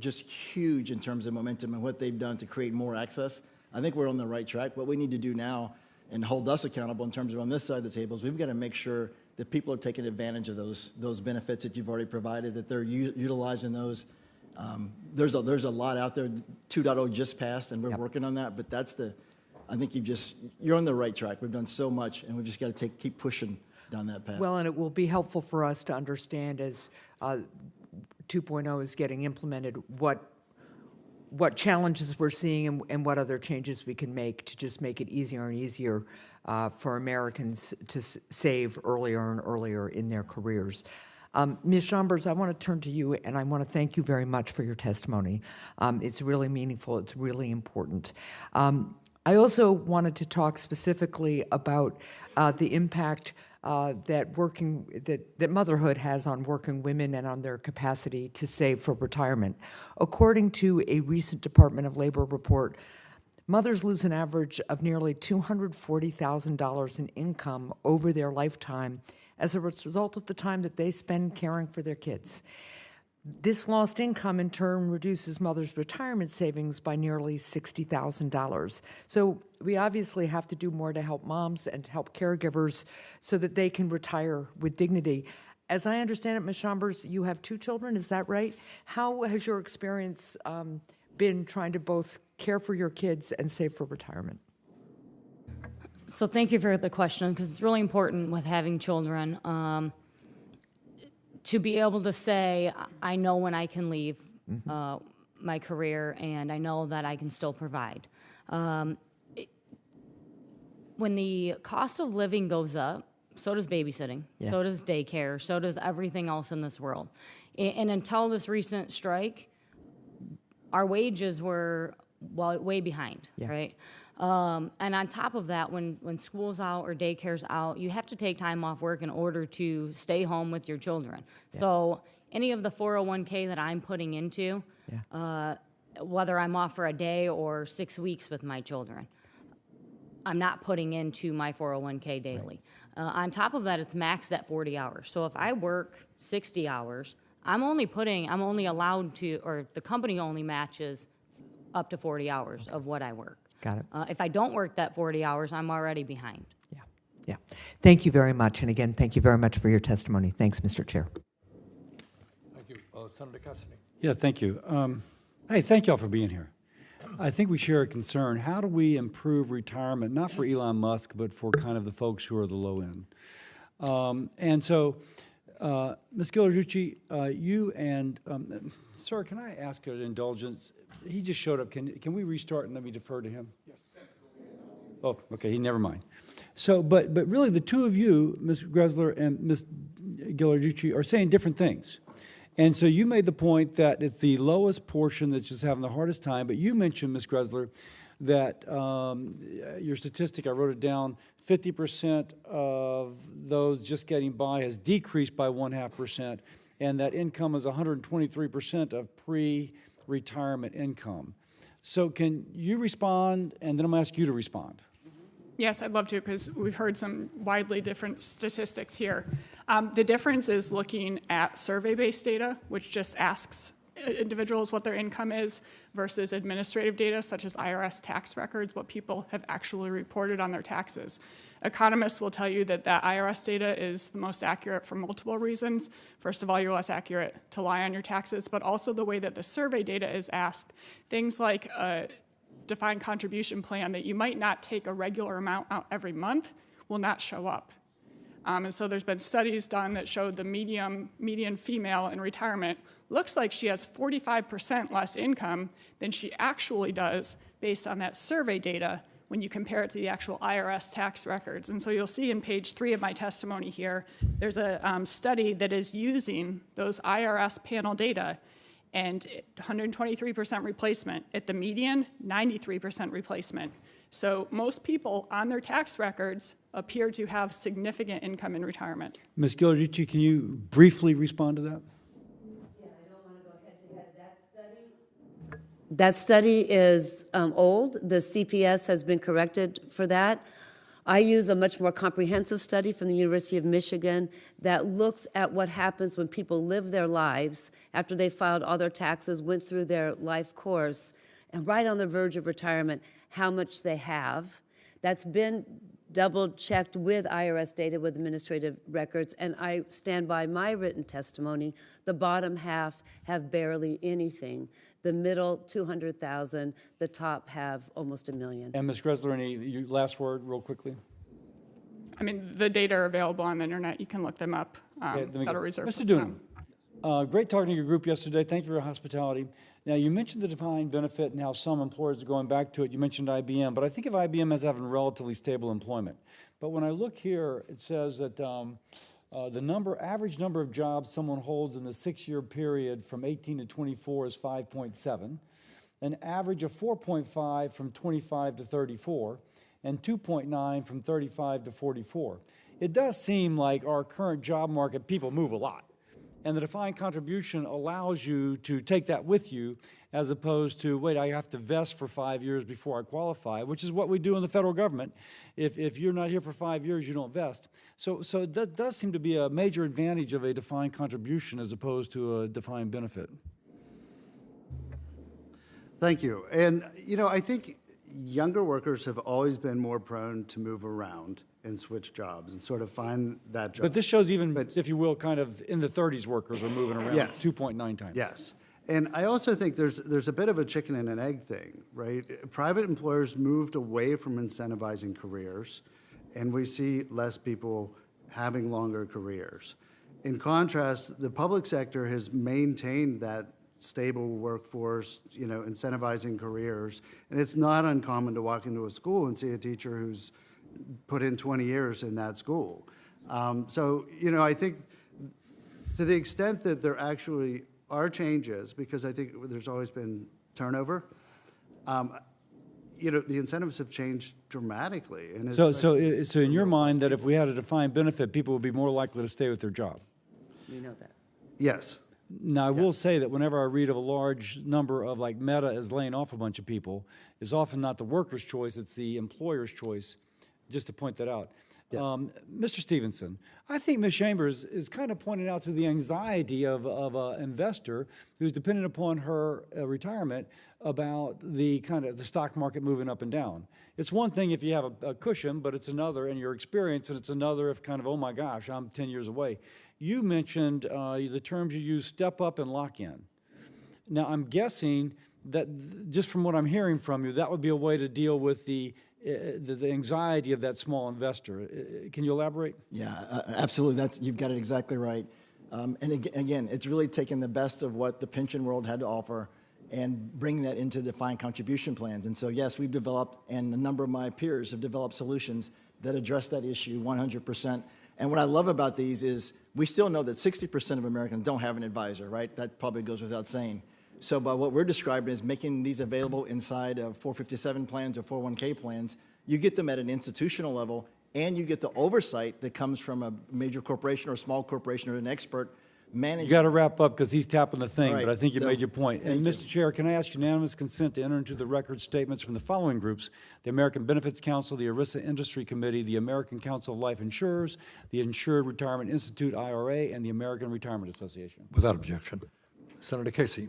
Speaker 7: just huge in terms of momentum and what they've done to create more access. I think we're on the right track. What we need to do now and hold us accountable in terms of on this side of the table is we've got to make sure that people are taking advantage of those benefits that you've already provided, that they're utilizing those. There's a lot out there. 2.0 just passed, and we're working on that. But I think you're on the right track. We've done so much, and we've just got to keep pushing down that path.
Speaker 9: Well, and it will be helpful for us to understand as 2.0 is getting implemented what challenges we're seeing and what other changes we can make to just make it easier and easier for Americans to save earlier and earlier in their careers. Ms. Chambers, I want to turn to you, and I want to thank you very much for your testimony. It's really meaningful. It's really important. I also wanted to talk specifically about the impact that motherhood has on working women and on their capacity to save for retirement. According to a recent Department of Labor report, mothers lose an average of nearly $240,000 in income over their lifetime as a result of the time that they spend caring for their kids. This lost income, in turn, reduces mothers' retirement savings by nearly $60,000. So we obviously have to do more to help moms and to help caregivers so that they can retire with dignity. As I understand it, Ms. Chambers, you have 2 children, is that right? How has your experience been trying to both care for your kids and save for retirement?
Speaker 3: So thank you for the question, because it's really important with having children to be able to say, I know when I can leave my career, and I know that I can still provide. When the cost of living goes up, so does babysitting, so does daycare, so does everything else in this world. And until this recent strike, our wages were way behind, right? And on top of that, when school's out or daycare's out, you have to take time off work in order to stay home with your children. So any of the 401k that I'm putting into, whether I'm off for a day or 6 weeks with my children, I'm not putting into my 401k daily. On top of that, it's maxed at 40 hours. So if I work 60 hours, I'm only allowed to, or the company only matches up to 40 hours of what I work.
Speaker 9: Got it.
Speaker 3: If I don't work that 40 hours, I'm already behind.
Speaker 9: Yeah. Thank you very much. And again, thank you very much for your testimony. Thanks, Mr. Chair.
Speaker 1: Thank you. Senator Cassidy.
Speaker 2: Yeah, thank you. Hey, thank y'all for being here. I think we share a concern. How do we improve retirement, not for Elon Musk, but for kind of the folks who are the low end? And so, Ms. Ghilarducci, you and, sir, can I ask an indulgence? He just showed up. Can we restart and let me defer to him? Yes. Oh, okay, never mind. So, but really the two of you, Ms. Greszler and Ms. Ghilarducci, are saying different things. And so you made the point that it's the lowest portion that's just having the hardest time, but you mentioned, Ms. Greszler, that your statistic, I wrote it down, 50% of those just getting by has decreased by 0.5%, and that income is 123% of pre-retirement income. So can you respond, and then I'm going to ask you to respond.
Speaker 6: Yes, I'd love to, because we've heard some widely different statistics here. The difference is looking at survey-based data, which just asks individuals what their income is, versus administrative data, such as IRS tax records, what people have actually reported on their taxes. Economists will tell you that that IRS data is the most accurate for multiple reasons. First of all, you're less accurate to lie on your taxes, but also the way that the survey data is asked. Things like a defined contribution plan that you might not take a regular amount out every month will not show up. And so there's been studies done that showed the median female in retirement looks like she has 45% less income than she actually does based on that survey data when you compare it to the actual IRS tax records. And so you'll see in page 3 of my testimony here, there's a study that is using those IRS panel data and 123% replacement. At the median, 93% replacement. So most people on their tax records appear to have significant income in retirement.
Speaker 2: Ms. Ghilarducci, can you briefly respond to that?
Speaker 4: Yeah, I don't want to go head-to-head. That study is old. The CPS has been corrected for that. I use a much more comprehensive study from the University of Michigan that looks at what happens when people live their lives after they filed all their taxes, went through their life course, and right on the verge of retirement, how much they have. That's been double-checked with IRS data, with administrative records, and I stand by my written testimony. The bottom half have barely anything. The middle, 200,000. The top have almost $1 million.
Speaker 2: And Ms. Greszler, any last word real quickly?
Speaker 6: I mean, the data are available on the internet. You can look them up. Federal Reserve.
Speaker 2: Mr. Doonan, great talking to your group yesterday. Thank you for your hospitality. Now, you mentioned the defined benefit and how some employers are going back to it. You mentioned IBM, but I think of IBM as having relatively stable employment. But when I look here, it says that the average number of jobs someone holds in the 6-year period from 18 to 24 is 5.7, an average of 4.5 from 25 to 34, and 2.9 from 35 to 44. It does seem like our current job market, people move a lot. And the defined contribution allows you to take that with you as opposed to, wait, I have to vest for 5 years before I qualify, which is what we do in the federal government. If you're not here for 5 years, you don't vest. So that does seem to be a major advantage of a defined contribution as opposed to a defined benefit.
Speaker 5: Thank you. And, I think younger workers have always been more prone to move around and switch jobs and sort of find that job.
Speaker 2: But this shows even, if you will, kind of in the 30s workers are moving around
Speaker 5: Yes.
Speaker 2: 2.9 times.
Speaker 5: Yes. And I also think there's a bit of a chicken and an egg thing, right? Private employers moved away from incentivizing careers, and we see less people having longer careers. In contrast, the public sector has maintained that stable workforce, incentivizing careers, and it's not uncommon to walk into a school and see a teacher who's put in 20 years in that school. I think to the extent that there actually are changes, because I think there's always been turnover, the incentives have changed dramatically. And
Speaker 2: So in your mind, that if we had a defined benefit, people would be more likely to stay with their job?
Speaker 4: We know that.
Speaker 5: Yes.
Speaker 2: Now, I will say that whenever I read of a large number of, like, Meta is laying off a bunch of people, it's often not the worker's choice, it's the employer's choice, just to point that out.
Speaker 5: Yes.
Speaker 2: Mr. Stevenson, I think Ms. Chambers is kind of pointing out to the anxiety of an investor who's dependent upon her retirement about the stock market moving up and down. It's one thing if you have a cushion, but it's another in your experience, and it's another if kind of, oh my gosh, I'm 10 years away. You mentioned the terms you use, step up and lock in. Now, I'm guessing that just from what I'm hearing from you, that would be a way to deal with the anxiety of that small investor. Can you elaborate?
Speaker 7: Yeah, absolutely. You've got it exactly right. And again, it's really taking the best of what the pension world had to offer and bringing that into defined contribution plans. And so, yes, we've developed, and a number of my peers have developed solutions that address that issue 100%. And what I love about these is we still know that 60% of Americans don't have an advisor, right? That probably goes without saying. So by what we're describing is making these available inside of 457 plans or 401k plans. You get them at an institutional level, and you get the oversight that comes from a major corporation or a small corporation or an expert managing.
Speaker 2: You got to wrap up because he's tapping the thing,
Speaker 7: Right.
Speaker 2: but I think you made your point. And
Speaker 7: Thank you.
Speaker 2: Mr. Chair, can I ask unanimous consent to enter into the record statements from the following groups: the American Benefits Council, the ERISA Industry Committee, the American Council of Life Insurers, the Insured Retirement Institute, IRA, and the American Retirement Association.
Speaker 1: Without objection. Senator Casey.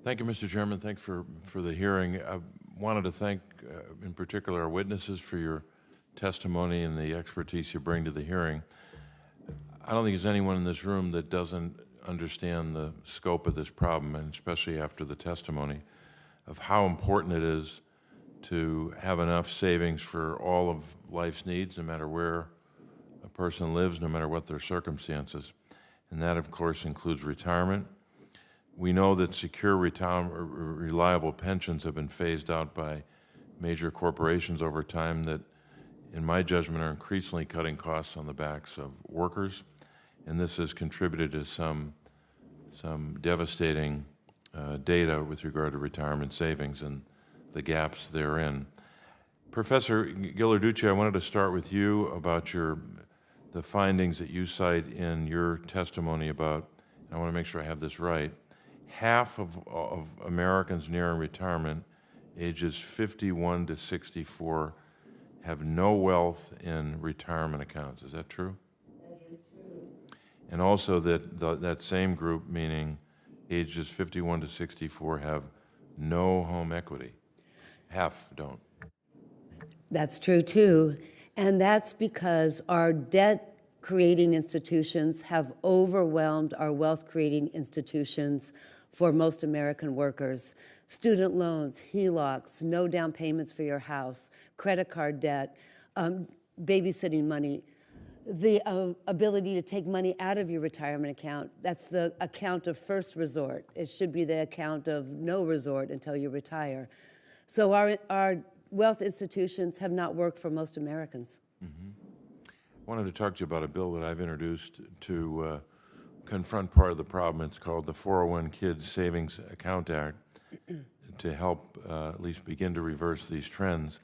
Speaker 8: Thank you, Mr. Chairman. Thanks for the hearing. I wanted to thank, in particular, our witnesses for your testimony and the expertise you bring to the hearing. I don't think there's anyone in this room that doesn't understand the scope of this problem, and especially after the testimony, of how important it is to have enough savings for all of life's needs, no matter where a person lives, no matter what their circumstances. And that, of course, includes retirement. We know that secure, reliable pensions have been phased out by major corporations over time that, in my judgment, are increasingly cutting costs on the backs of workers, and this has contributed to some devastating
Speaker 10: data with regard to retirement savings and the gaps therein. Professor Ghilarducci, I wanted to start with you about the findings that you cite in your testimony about, and I want to make sure I have this right, half of Americans nearing retirement, ages 51 to 64, have no wealth in retirement accounts. Is that true? That is true. And also that same group, meaning ages 51 to 64, have no home equity. Half don't.
Speaker 4: That's true too. And that's because our debt-creating institutions have overwhelmed our wealth-creating institutions for most American workers. Student loans, HELOCs, no down payments for your house, credit card debt, babysitting money, the ability to take money out of your retirement account. That's the account of first resort. It should be the account of no resort until you retire. So our wealth institutions have not worked for most Americans.
Speaker 10: Mm-hmm. I wanted to talk to you about a bill that I've introduced to confront part of the problem. It's called the 401 Kids Savings Account Act, to help at least begin to reverse these trends.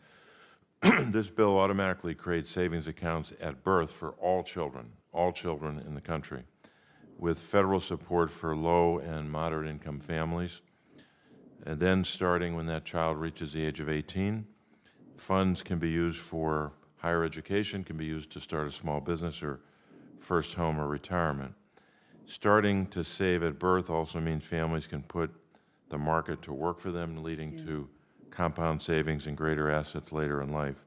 Speaker 10: This bill automatically creates savings accounts at birth for all children in the country, with federal support for low and moderate income families. And then starting when that child reaches the age of 18, funds can be used for higher education, can be used to start a small business or first home or retirement. Starting to save at birth also means families can put the market to work for them, leading to compound savings and greater assets later in life.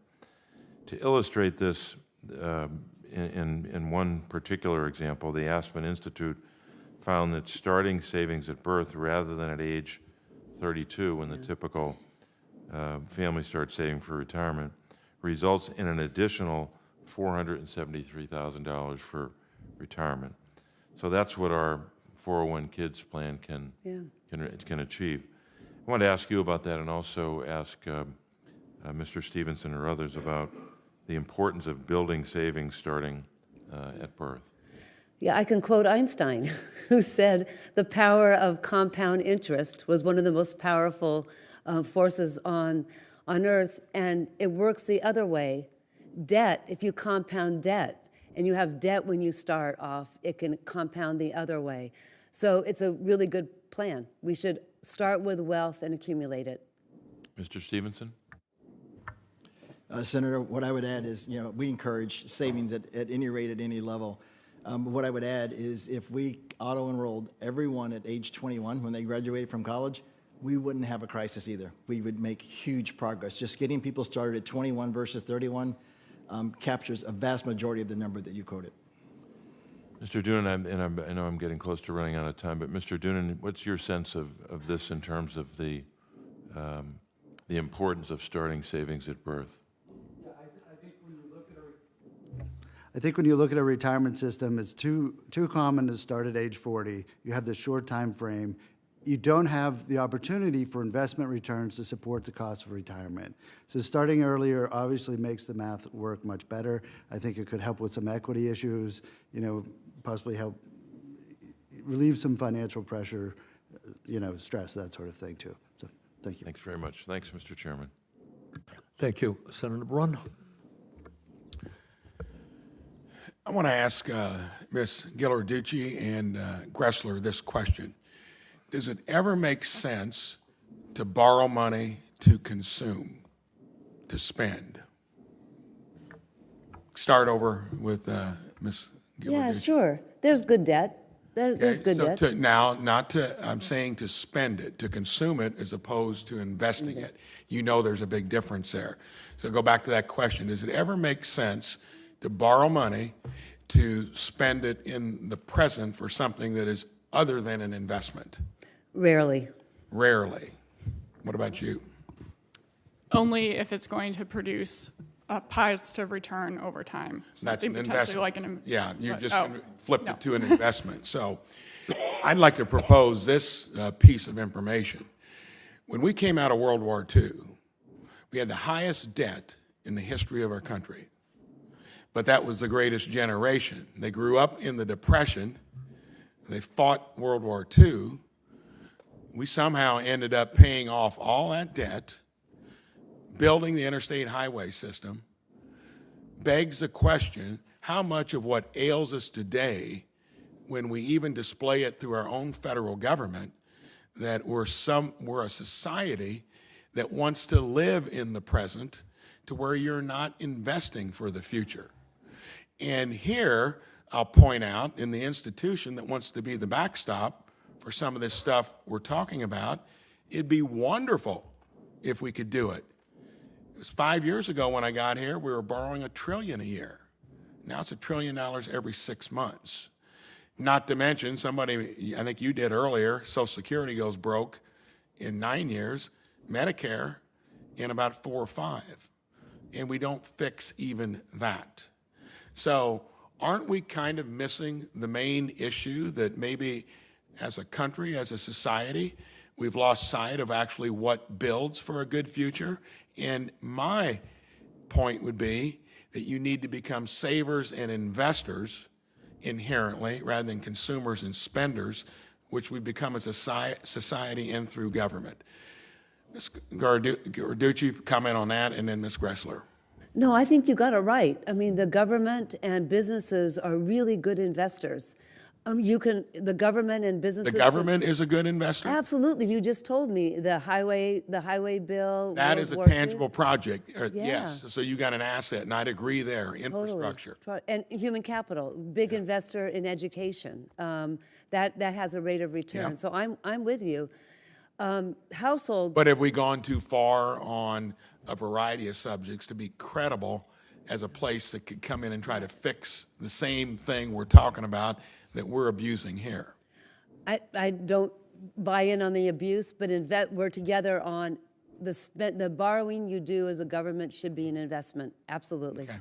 Speaker 10: To illustrate this, in one particular example, the Aspen Institute found that starting savings at birth rather than at age 32, when the typical family starts saving for retirement, results in an additional $473,000 for retirement. So that's what our 401 Kids plan can achieve. I want to ask you about that, and also ask Mr. Stevenson or others about the importance of building savings starting at birth.
Speaker 4: Yeah, I can quote Einstein, who said the power of compound interest was one of the most powerful forces on Earth, and it works the other way. Debt, if you compound debt, and you have debt when you start off, it can compound the other way. So it's a really good plan. We should start with wealth and accumulate it.
Speaker 10: Mr. Stevenson?
Speaker 7: Senator, what I would add is, we encourage savings at any rate, at any level. What I would add is if we auto-enrolled everyone at age 21 when they graduated from college, we wouldn't have a crisis either. We would make huge progress. Just getting people started at 21 versus 31 captures a vast majority of the number that you quoted.
Speaker 10: Mr. Doonan, I know I'm getting close to running out of time, but Mr. Doonan, what's your sense of this in terms of the importance of starting savings at birth?
Speaker 5: Yeah, I think when you look at a retirement system, it's too common to start at age 40. You have this short time frame. You don't have the opportunity for investment returns to support the cost of retirement. So starting earlier obviously makes the math work much better. I think it could help with some equity issues, possibly help relieve some financial pressure, stress, that sort of thing too. So thank you.
Speaker 10: Thanks very much. Thanks, Mr. Chairman.
Speaker 1: Thank you. Senator Brunn?
Speaker 11: I want to ask Ms. Ghilarducci and Greszler this question. Does it ever make sense to borrow money to consume, to spend? Start over with Ms. Ghilarducci.
Speaker 4: Yeah, sure. There's good debt. There's good debt.
Speaker 11: I'm saying to spend it, to consume it, as opposed to investing it. There's a big difference there. So go back to that question. Does it ever make sense to borrow money to spend it in the present for something that is other than an investment?
Speaker 4: Rarely.
Speaker 11: Rarely. What about you?
Speaker 6: Only if it's going to produce a positive return over time.
Speaker 11: That's an investment.
Speaker 6: Like
Speaker 11: you're just flipped it to an investment. So I'd like to propose this piece of information. When we came out of World War II, we had the highest debt in the history of our country. But that was the greatest generation. They grew up in the Depression. They fought World War II. we somehow ended up paying off all that debt, building the interstate highway system, begs the question, how much of what ails us today, when we even display it through our own federal government, that we're a society that wants to live in the present to where you're not investing for the future. And here, I'll point out, in the institution that wants to be the backstop for some of this stuff we're talking about, it'd be wonderful if we could do it. It was 5 years ago when I got here, we were borrowing $1 trillion a year. Now it's $1 trillion every 6 months. Not to mention, somebody, I think you did earlier, Social Security goes broke in 9 years, Medicare in about 4 or 5, and we don't fix even that. So aren't we kind of missing the main issue that maybe as a country, as a society, we've lost sight of actually what builds for a good future? And my point would be that you need to become savers and investors inherently rather than consumers and spenders, which we become as a society and through government. Ms. Ghilarducci, comment on that, and then Ms. Greszler.
Speaker 4: No, I think you got it right. I mean, the government and businesses are really good investors. The government and businesses.
Speaker 11: The government is a good investor?
Speaker 4: Absolutely. You just told me the highway bill.
Speaker 11: That
Speaker 4: World
Speaker 11: is a
Speaker 4: War
Speaker 11: tangible
Speaker 4: II.
Speaker 11: project.
Speaker 4: Yeah.
Speaker 11: Yes. So you got an asset, and I'd agree there. Infrastructure.
Speaker 4: Totally. And human capital, big investor in education. That has a rate of return.
Speaker 11: Yeah.
Speaker 4: So I'm with you. Households.
Speaker 11: But have we gone too far on a variety of subjects to be credible as a place that could come in and try to fix the same thing we're talking about that we're abusing here?
Speaker 4: I don't buy in on the abuse, but we're together on the borrowing you do as a government should be an investment. Absolutely.
Speaker 11: Okay.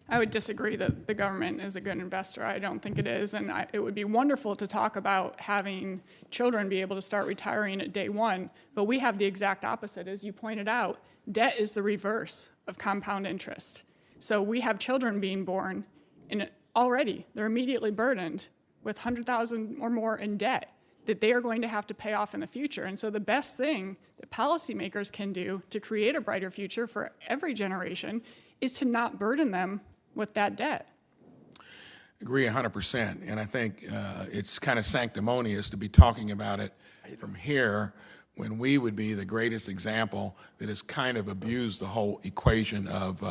Speaker 6: I would disagree that the government is a good investor. I don't think it is, and it would be wonderful to talk about having children be able to start retiring at day one, but we have the exact opposite. As you pointed out, debt is the reverse of compound interest. So we have children being born, and already they're immediately burdened with $100,000 or more in debt that they are going to have to pay off in the future. And so the best thing that policymakers can do to create a brighter future for every generation is to not burden them with that debt.
Speaker 11: Agree 100%. And I think it's kind of sanctimonious to be talking about it from here when we would be the greatest example that has kind of abused the whole equation of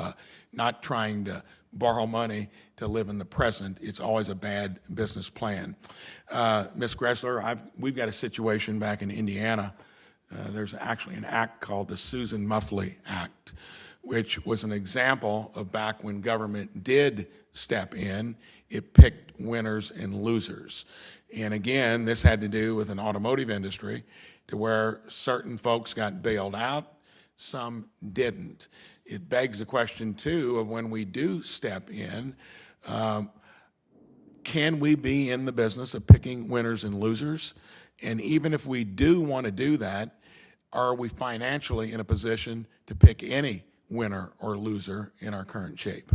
Speaker 11: not trying to borrow money to live in the present. It's always a bad business plan. Ms. Greszler, we've got a situation back in Indiana. There's actually an act called the Susan Muffley Act, which was an example of back when government did step in, it picked winners and losers. And again, this had to do with an automotive industry to where certain folks got bailed out, some didn't. It begs the question, too, of when we do step in, can we be in the business of picking winners and losers? And even if we do want to do that, are we financially in a position to pick any winner or loser in our current shape?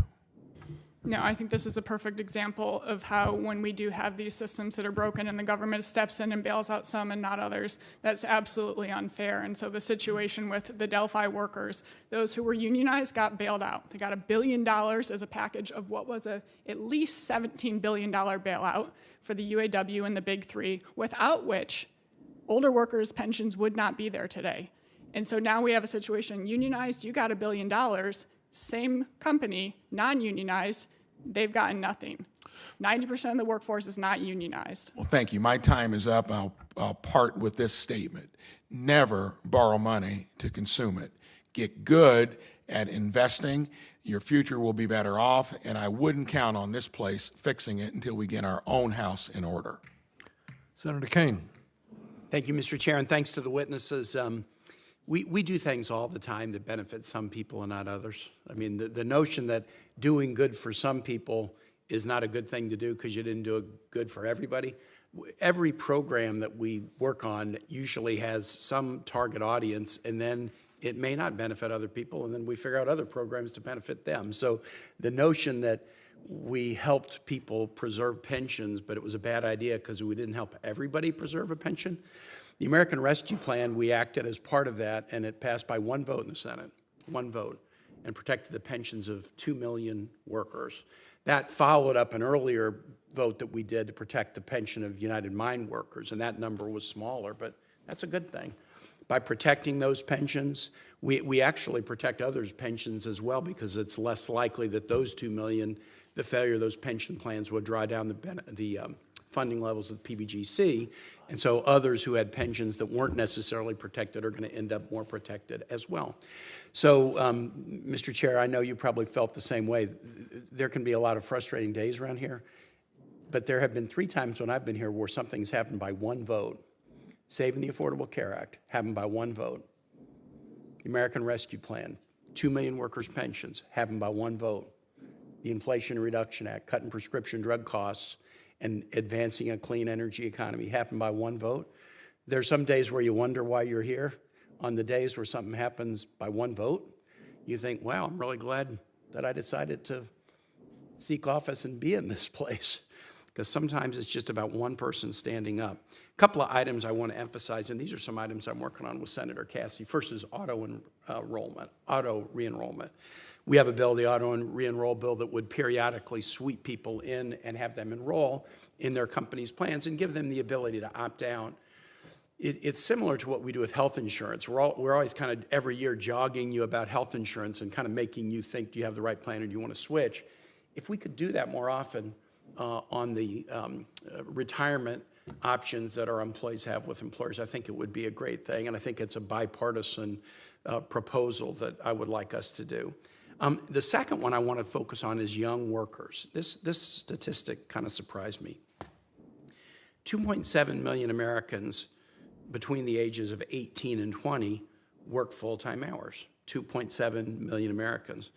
Speaker 6: No, I think this is a perfect example of how when we do have these systems that are broken and the government steps in and bails out some and not others, that's absolutely unfair. And so the situation with the Delphi workers, those who were unionized got bailed out. They got $1 billion as a package of what was at least $17 billion bailout for the UAW and the Big Three, without which older workers' pensions would not be there today. And so now we have a situation, unionized, you got $1 billion, same company, non-unionized, they've gotten nothing. 90% of the workforce is not unionized.
Speaker 11: Well, thank you. My time is up. I'll part with this statement. Never borrow money to consume it. Get good at investing. Your future will be better off, and I wouldn't count on this place fixing it until we get our own house in order.
Speaker 1: Senator Kane.
Speaker 12: Thank you, Mr. Chair, and thanks to the witnesses. We do things all the time that benefit some people and not others. I mean, the notion that doing good for some people is not a good thing to do because you didn't do it good for everybody. Every program that we work on usually has some target audience, and then it may not benefit other people, and then we figure out other programs to benefit them. So the notion that we helped people preserve pensions, but it was a bad idea because we didn't help everybody preserve a pension, The American Rescue Plan, we acted as part of that, and it passed by one vote in the Senate, one vote, and protected the pensions of 2 million workers. That followed up an earlier vote that we did to protect the pension of United Mine workers, and that number was smaller, but that's a good thing. By protecting those pensions, we actually protect others' pensions as well, because it's less likely that those 2 million, the failure of those pension plans would draw down the funding levels of PBGC, and so others who had pensions that weren't necessarily protected are going to end up more protected as well. So, Mr. Chair, I know you probably felt the same way. There can be a lot of frustrating days around here, but there have been 3 times when I've been here where something's happened by one vote. Saving the Affordable Care Act happened by one vote. The American Rescue Plan, 2 million workers' pensions happened by one vote. The Inflation Reduction Act, cutting prescription drug costs and advancing a clean energy economy happened by one vote. There's some days where you wonder why you're here. On the days where something happens by one vote, you think, wow, I'm really glad that I decided to seek office and be in this place. Because sometimes it's just about one person standing up. A couple of items I want to emphasize, and these are some items I'm working on with Senator Cassidy. First is auto re-enrollment. We have a bill, the auto re-enroll bill, that would periodically sweep people in and have them enroll in their company's plans and give them the ability to opt out. It's similar to what we do with health insurance. We're always kind of every year jogging you about health insurance and kind of making you think, do you have the right plan or do you want to switch? If we could do that more often on the retirement options that our employees have with employers, I think it would be a great thing, and I think it's a bipartisan proposal that I would like us to do. The second one I want to focus on is young workers. This statistic kind of surprised me. 2.7 million Americans between the ages of 18 and 20 work full-time hours, 2.7 million Americans.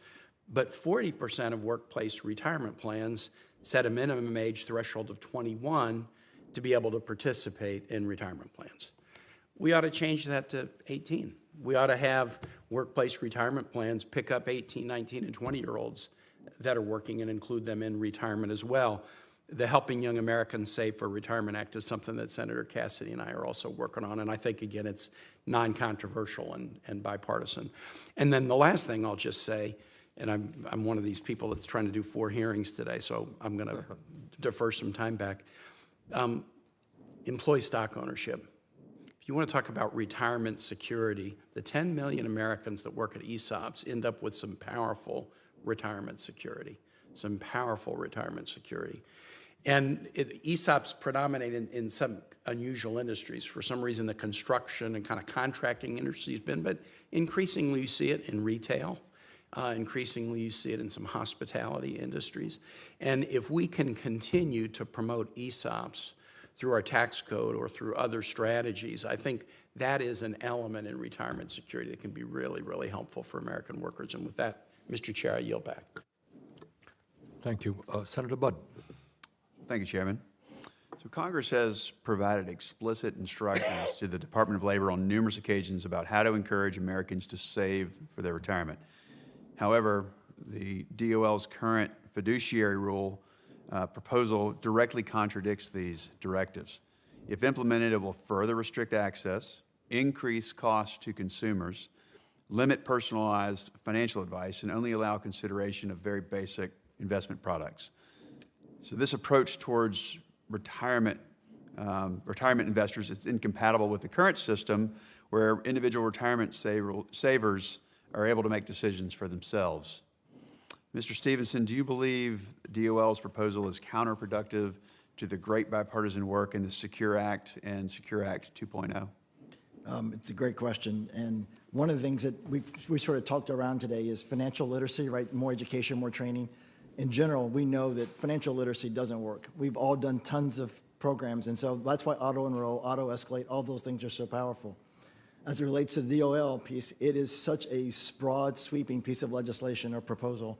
Speaker 12: But 40% of workplace retirement plans set a minimum age threshold of 21 to be able to participate in retirement plans. We ought to change that to 18. We ought to have workplace retirement plans pick up 18, 19, and 20-year-olds that are working and include them in retirement as well. The Helping Young Americans Save for Retirement Act is something that Senator Cassidy and I are also working on, and I think, again, it's non-controversial and bipartisan. And then the last thing I'll just say, and I'm one of these people that's trying to do 4 hearings today, so I'm going to defer some time back. Employee stock ownership. If you want to talk about retirement security, the 10 million Americans that work at ESOPs end up with some powerful retirement security, And ESOPs predominate in some unusual industries. For some reason, the construction and kind of contracting industry has been, but increasingly you see it in retail. Increasingly you see it in some hospitality industries. And if we can continue to promote ESOPs through our tax code or through other strategies, I think that is an element in retirement security that can be really, really helpful for American workers. And with that, Mr. Chair, I yield back.
Speaker 1: Thank you. Senator Budd.
Speaker 13: Thank you, Chairman. So Congress has provided explicit instructions to the Department of Labor on numerous occasions about how to encourage Americans to save for their retirement. However, the DOL's current fiduciary rule proposal directly contradicts these directives. If implemented, it will further restrict access, increase costs to consumers, limit personalized financial advice, and only allow consideration of very basic investment products. So this approach towards retirement investors is incompatible with the current system where individual retirement savers are able to make decisions for themselves. Mr. Stevenson, do you believe DOL's proposal is counterproductive to the great bipartisan work in the Secure Act and Secure Act 2.0?
Speaker 7: It's a great question. And one of the things that we sort of talked around today is financial literacy, right? More education, more training. In general, we know that financial literacy doesn't work. We've all done tons of programs, and so that's why auto enroll, auto escalate, all those things are so powerful. As it relates to the DOL piece, it is such a broad, sweeping piece of legislation or proposal.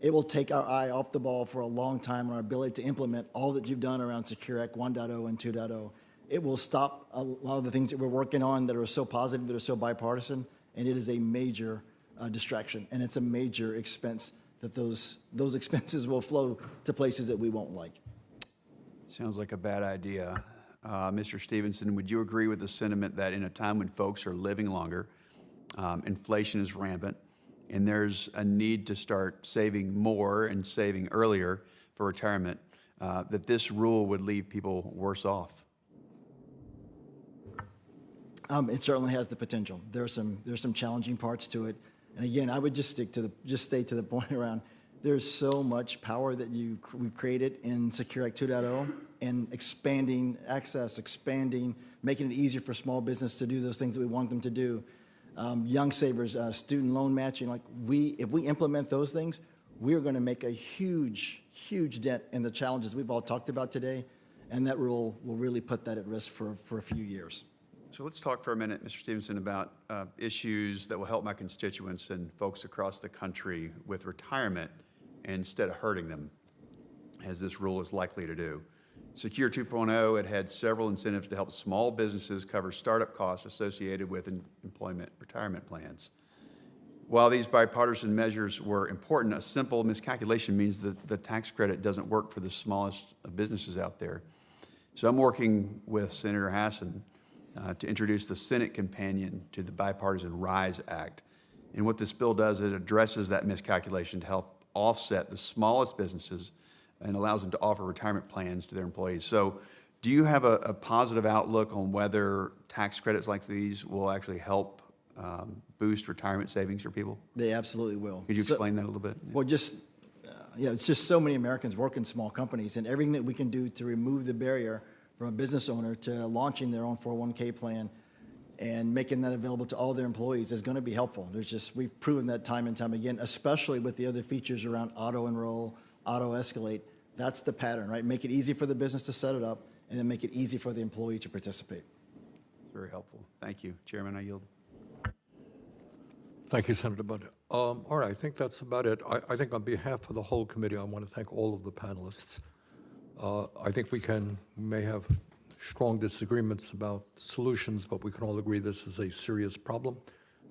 Speaker 7: It will take our eye off the ball for a long time on our ability to implement all that you've done around Secure Act 1.0 and 2.0. It will stop a lot of the things that we're working on that are so positive, that are so bipartisan, and it is a major distraction, and it's a major expense that those expenses will flow to places that we won't like.
Speaker 13: Sounds like a bad idea. Mr. Stevenson, would you agree with the sentiment that in a time when folks are living longer, inflation is rampant, and there's a need to start saving more and saving earlier for retirement, that this rule would leave people worse off?
Speaker 7: It certainly has the potential. There's some challenging parts to it. And again, I would just stay to the point around there's so much power that we created in Secure Act 2.0 and expanding access, making it easier for small business to do those things that we want them to do. Young savers, student loan matching, if we implement those things, we're going to make a huge dent in the challenges we've all talked about today, and that rule will really put that at risk for a few years.
Speaker 13: So let's talk for a minute, Mr. Stevenson, about issues that will help my constituents and folks across the country with retirement instead of hurting them, as this rule is likely to do. Secure 2.0, it had several incentives to help small businesses cover startup costs associated with employment retirement plans. While these bipartisan measures were important, a simple miscalculation means that the tax credit doesn't work for the smallest of businesses out there. So I'm working with Senator Hassan to introduce the Senate companion to the bipartisan RISE Act. And what this bill does, it addresses that miscalculation to help offset the smallest businesses and allows them to offer retirement plans to their employees. So do you have a positive outlook on whether tax credits like these will actually help boost retirement savings for people?
Speaker 7: They absolutely will.
Speaker 13: Could you explain that a little bit?
Speaker 7: Well, it's just so many Americans work in small companies, and everything that we can do to remove the barrier from a business owner to launching their own 401k plan and making that available to all their employees is going to be helpful. We've proven that time and time again, especially with the other features around auto enroll, auto escalate. That's the pattern, right? Make it easy for the business to set it up, and then make it easy for the employee to participate.
Speaker 13: Very helpful. Thank you. Chairman, I yield.
Speaker 1: Thank you, Senator Budd. All right, I think that's about it. I think on behalf of the whole committee, I want to thank all of the panelists. I think we may have strong disagreements about solutions, but we can all agree this is a serious problem,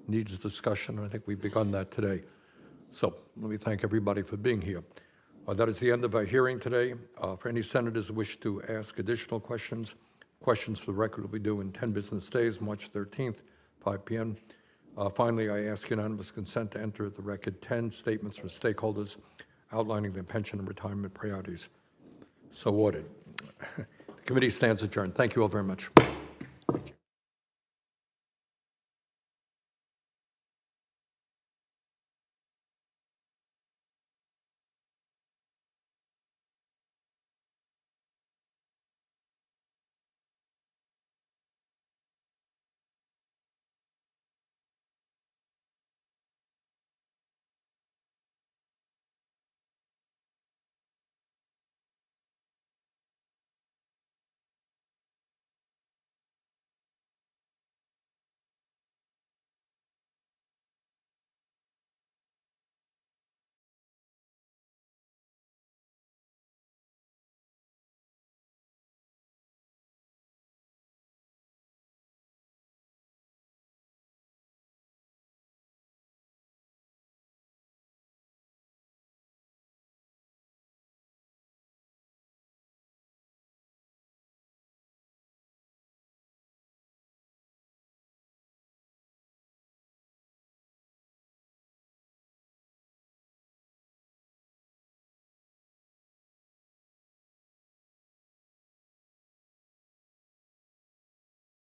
Speaker 1: needs discussion, and I think we've begun that today. So let me thank everybody for being here. That is the end of our hearing today. For any senators who wish to ask additional questions for the record will be due in 10 business days, March 13th, 5 p.m. Finally, I ask unanimous consent to enter at the record 10 statements from stakeholders outlining their pension and retirement priorities. So ordered. The committee stands adjourned. Thank you all very much.